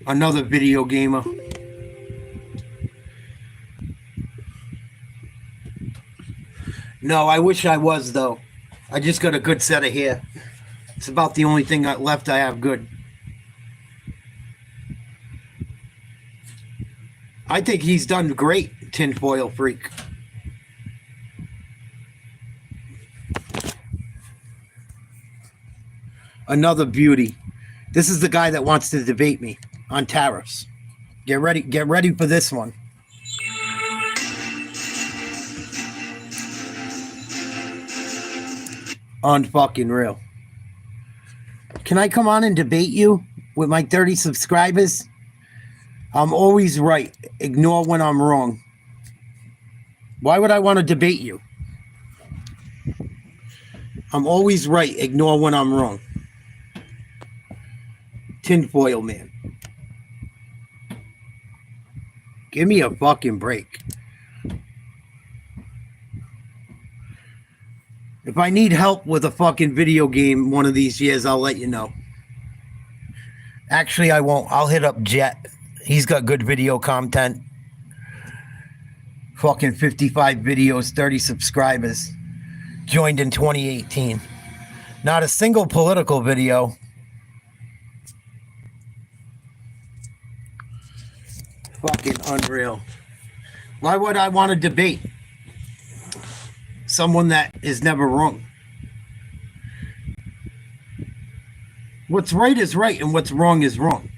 Another video gamer. No, I wish I was, though. I just got a good set of hair. It's about the only thing left I have good. I think he's done great, tinfoil freak. Another beauty. This is the guy that wants to debate me on tariffs. Get ready for this one. Unfucking real. Can I come on and debate you with my 30 subscribers? I'm always right. Ignore when I'm wrong. Why would I want to debate you? I'm always right. Ignore when I'm wrong. Tinfoil man. Give me a fucking break. If I need help with a fucking video game one of these years, I'll let you know. Actually, I won't. I'll hit up Jet. He's got good video content. Fucking 55 videos, 30 subscribers. Joined in 2018. Not a single political video. Fucking unreal. Why would I want to debate someone that is never wrong? What's right is right and what's wrong is wrong.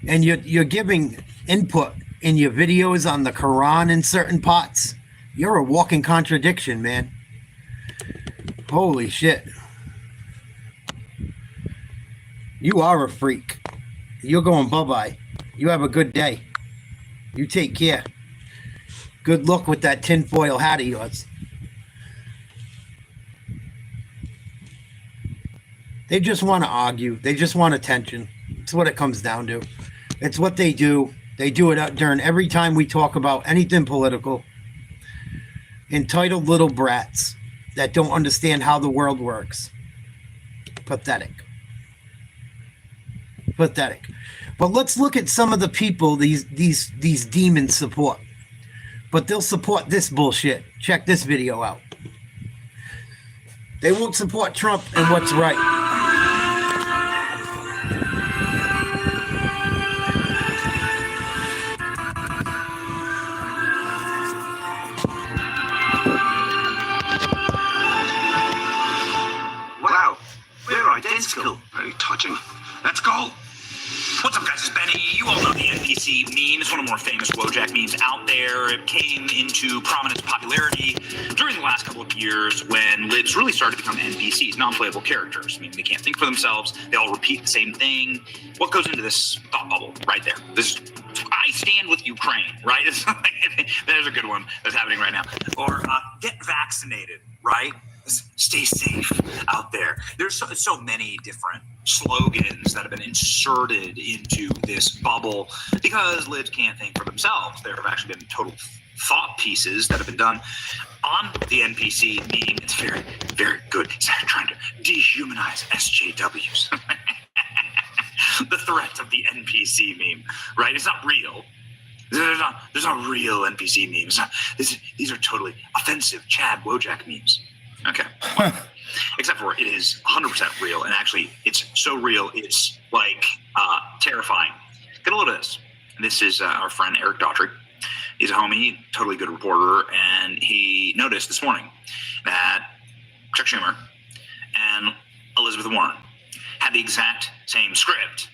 And you're giving input in your videos on the Quran in certain parts. You're a walking contradiction, man. Holy shit. You are a freak. You're going bye-bye. You have a good day. You take care. Good luck with that tinfoil hat of yours. They just want to argue. They just want attention. It's what it comes down to. It's what they do. They do it during every time we talk about anything political. Entitled little brats that don't understand how the world works. Pathetic. Pathetic. But let's look at some of the people these demons support. But they'll support this bullshit. Check this video out. They won't support Trump and what's right. Wow, we're identical. Very touching. Let's go. What's up, guys? It's Benny. You all know the NPC meme. It's one of the more famous Wojak memes out there. It came into prominent popularity during the last couple of years when lids really started to become NPCs, non-playable characters. I mean, they can't think for themselves. They all repeat the same thing. What goes into this thought bubble right there? This is, I stand with Ukraine, right? It's like, there's a good one that's happening right now. Or get vaccinated, right? Stay safe out there. There's so many different slogans that have been inserted into this bubble because lids can't think for themselves. There have actually been total thought pieces that have been done on the NPC meme. It's very, very good. It's trying to dehumanize SJWs. The threat of the NPC meme, right? It's not real. There's not real NPC memes. These are totally offensive Chad Wojak memes. Okay. Except for it is 100% real, and actually it's so real it's like terrifying. Get a load of this. This is our friend Eric Daughtry. He's a homie, totally good reporter, and he noticed this morning that Chuck Schumer and Elizabeth Warren had the exact same script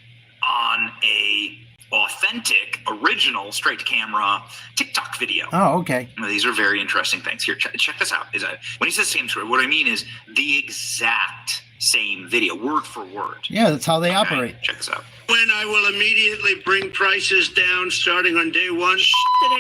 on a authentic, original, straight-to-camera TikTok video. Oh, okay. These are very interesting things. Here, check this out. When he says same script, what I mean is the exact same video, word for word. Yeah, that's how they operate. Check this out. When I will immediately bring prices down starting on day one.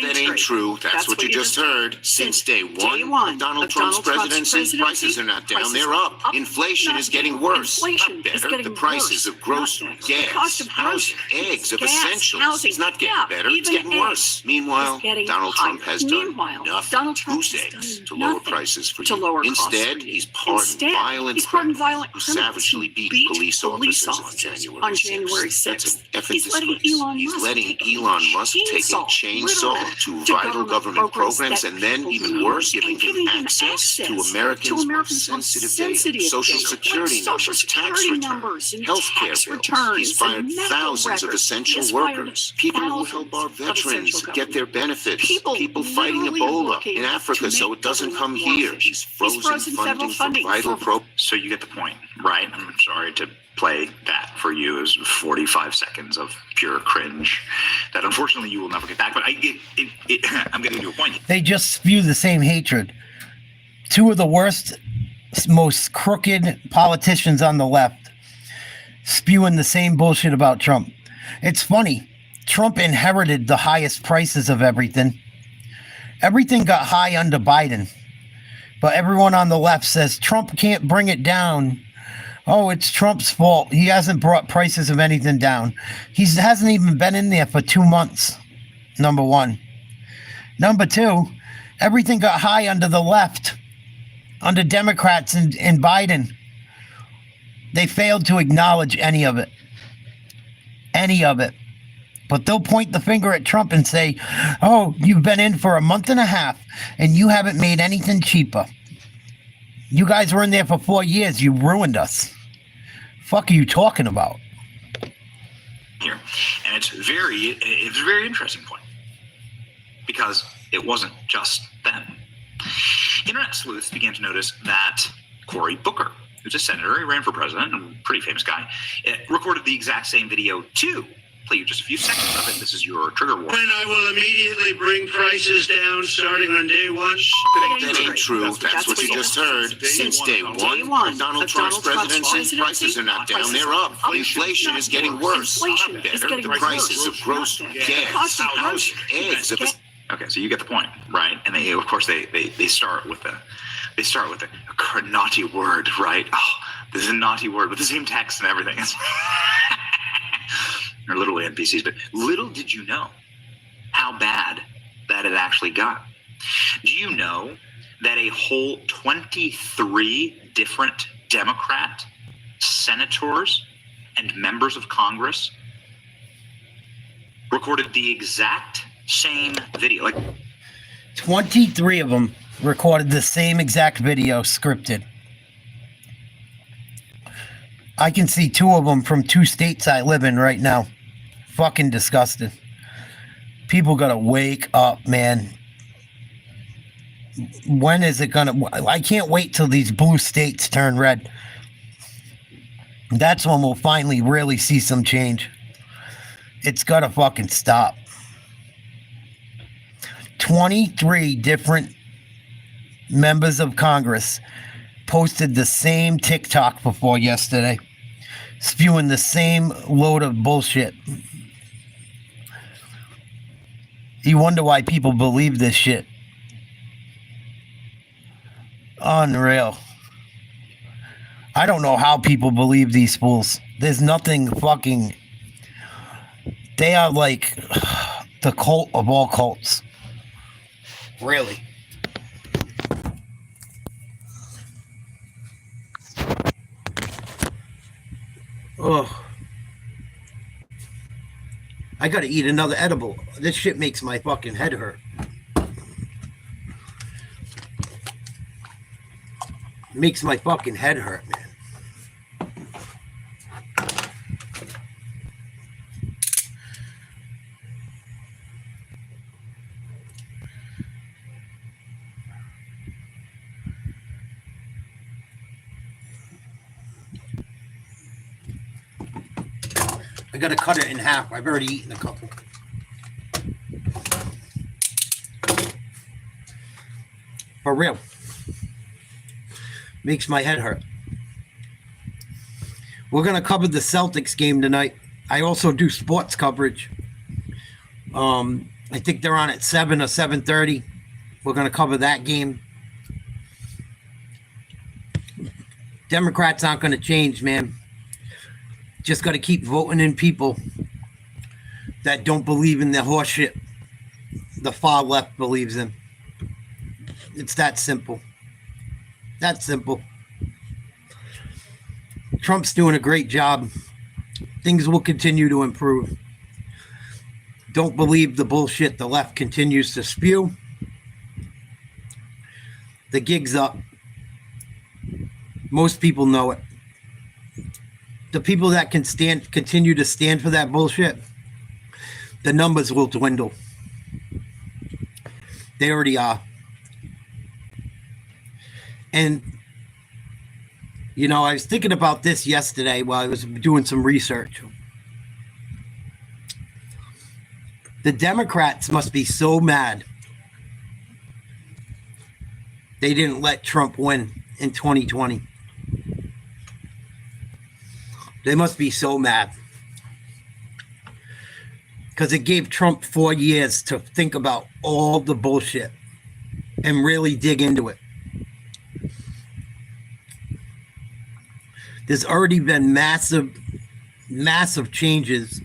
That ain't true. That's what you just heard. Since day one of Donald Trump's presidency, prices are not down. They're up. Inflation is getting worse. Not better. The prices of groceries, gas, housing, eggs, of essentials. It's not getting better. It's getting worse. Meanwhile, Donald Trump has done nothing. Goose eggs to lower prices for you. Instead, he's pardoned violent criminals who savagely beat police officers on January 6th. That's an effing disgrace. He's letting Elon Musk take a chainsaw to vital government programs, and then, even worse, giving him access to Americans' most sensitive data, Social Security numbers, tax returns, healthcare bills. He's fired thousands of essential workers, people who help our veterans get their benefits, people fighting Ebola in Africa so it doesn't come here. He's frozen funding for vital programs. So you get the point, right? I'm sorry to play that for you as 45 seconds of pure cringe that unfortunately you will never get back. But I'm getting to a point. They just spew the same hatred. Two of the worst, most crooked politicians on the left spewing the same bullshit about Trump. It's funny. Trump inherited the highest prices of everything. Everything got high under Biden. But everyone on the left says Trump can't bring it down. Oh, it's Trump's fault. He hasn't brought prices of anything down. He hasn't even been in there for 2 months, number one. Number two, everything got high under the left under Democrats and Biden. They failed to acknowledge any of it. Any of it. But they'll point the finger at Trump and say, oh, you've been in for a month and a half and you haven't made anything cheaper. You guys were in there for 4 years. You ruined us. Fuck are you talking about? Here. And it's a very interesting point. Because it wasn't just them. Internet sleuths began to notice that Cory Booker, who's a senator, he ran for president, and a pretty famous guy, recorded the exact same video too. Play you just a few seconds of it. This is your trigger warning. And I will immediately bring prices down starting on day one. That ain't true. That's what you just heard. Since day one of Donald Trump's presidency, prices are not down, they're up. Inflation is getting worse. The prices of groceries, gas, house, eggs. Okay, so you get the point, right? And they, of course, they start with a naughty word, right? Oh, this is a naughty word with the same text and everything. They're literally NPCs, but little did you know how bad that it actually got. Do you know that a whole 23 different Democrat senators and members of Congress recorded the exact same video? Like 23 of them recorded the same exact video scripted. I can see 2 of them from 2 states I live in right now. Fucking disgusting. People gotta wake up, man. When is it gonna... I can't wait till these blue states turn red. That's when we'll finally really see some change. It's gotta fucking stop. 23 different members of Congress posted the same TikTok before yesterday, spewing the same load of bullshit. You wonder why people believe this shit. Unreal. I don't know how people believe these fools. There's nothing fucking... They are like the cult of all cults. Really. Oh. I gotta eat another edible. This shit makes my fucking head hurt. Makes my fucking head hurt, man. I gotta cut it in half. I've already eaten a couple. For real. Makes my head hurt. We're gonna cover the Celtics game tonight. I also do sports coverage. I think they're on at 7 or 7:30. We're gonna cover that game. Democrats aren't gonna change, man. Just got to keep voting in people that don't believe in the horse shit the far left believes in. It's that simple. That simple. Trump's doing a great job. Things will continue to improve. Don't believe the bullshit the left continues to spew. The gig's up. Most people know it. The people that can continue to stand for that bullshit, the numbers will dwindle. They already are. And, you know, I was thinking about this yesterday while I was doing some research. The Democrats must be so mad they didn't let Trump win in 2020. They must be so mad. Because it gave Trump 4 years to think about all the bullshit and really dig into it. There's already been massive changes,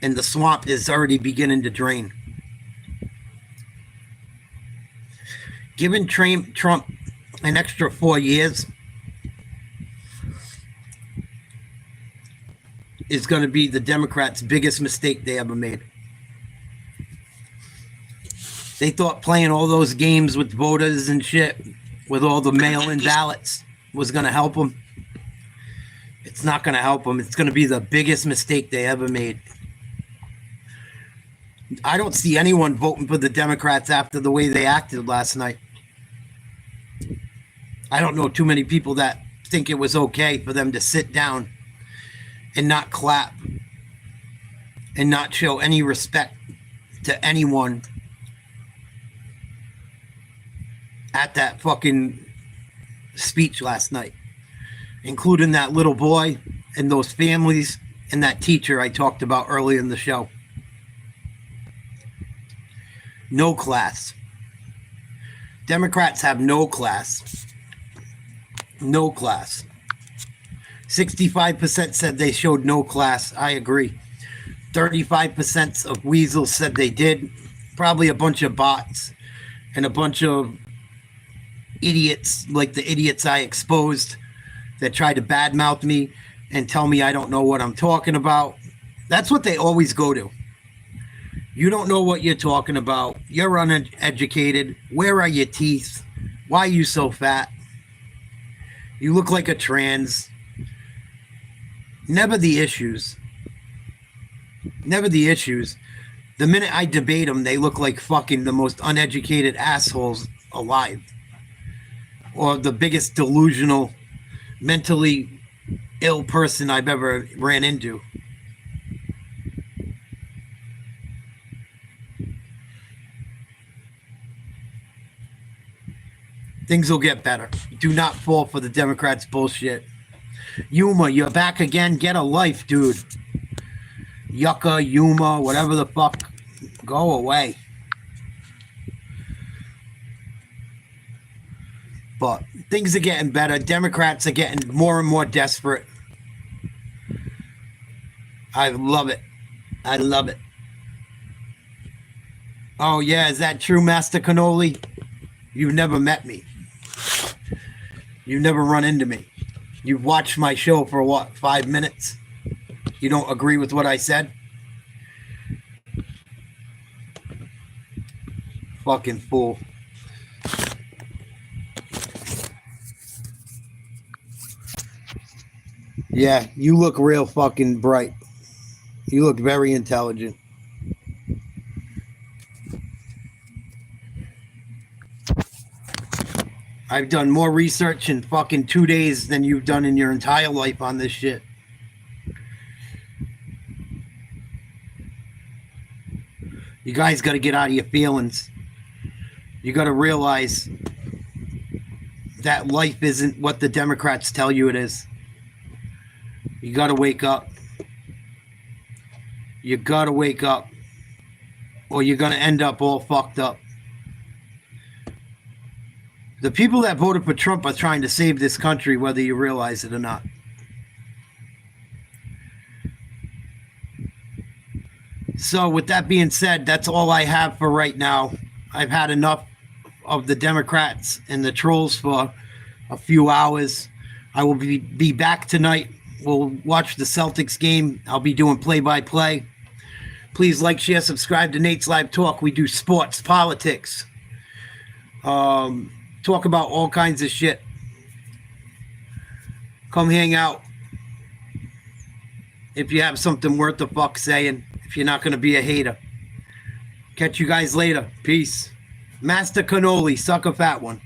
and the swamp is already beginning to drain. Giving Trump an extra 4 years is going to be the Democrats' biggest mistake they ever made. They thought playing all those games with voters and shit, with all the mail-in ballots, was going to help them. It's not going to help them. It's going to be the biggest mistake they ever made. I don't see anyone voting for the Democrats after the way they acted last night. I don't know too many people that think it was okay for them to sit down and not clap and not show any respect to anyone at that fucking speech last night, including that little boy and those families and that teacher I talked about earlier in the show. No class. Democrats have no class. No class. 65% said they showed no class. I agree. 35% of weasels said they did. Probably a bunch of bots and a bunch of idiots like the idiots I exposed that tried to badmouth me and tell me I don't know what I'm talking about. That's what they always go to. You don't know what you're talking about. You're uneducated. Where are your teeth? Why are you so fat? You look like a trans. Never the issues. Never the issues. The minute I debate them, they look like fucking the most uneducated assholes alive. Or the biggest delusional, mentally ill person I've ever ran into. Things will get better. Do not fall for the Democrats' bullshit. Yuma, you're back again. Get a life, dude. Yucca, Yuma, whatever the fuck. Go away. But things are getting better. Democrats are getting more and more desperate. I love it. I love it. Oh, yeah. Is that true, Master Cannoli? You've never met me. You've never run into me. You've watched my show for what, 5 minutes? You don't agree with what I said? Fucking fool. Yeah, you look real fucking bright. You look very intelligent. I've done more research in fucking 2 days than you've done in your entire life on this shit. You guys got to get out of your feelings. You got to realize that life isn't what the Democrats tell you it is. You got to wake up. You got to wake up, or you're going to end up all fucked up. The people that voted for Trump are trying to save this country, whether you realize it or not. So with that being said, that's all I have for right now. I've had enough of the Democrats and the trolls for a few hours. I will be back tonight. We'll watch the Celtics game. I'll be doing play-by-play. Please like, share, subscribe to Nate's Live Talk. We do sports, politics, talk about all kinds of shit. Come hang out if you have something worth the fuck saying, if you're not going to be a hater. Catch you guys later. Peace. Master Cannoli, suck a fat one.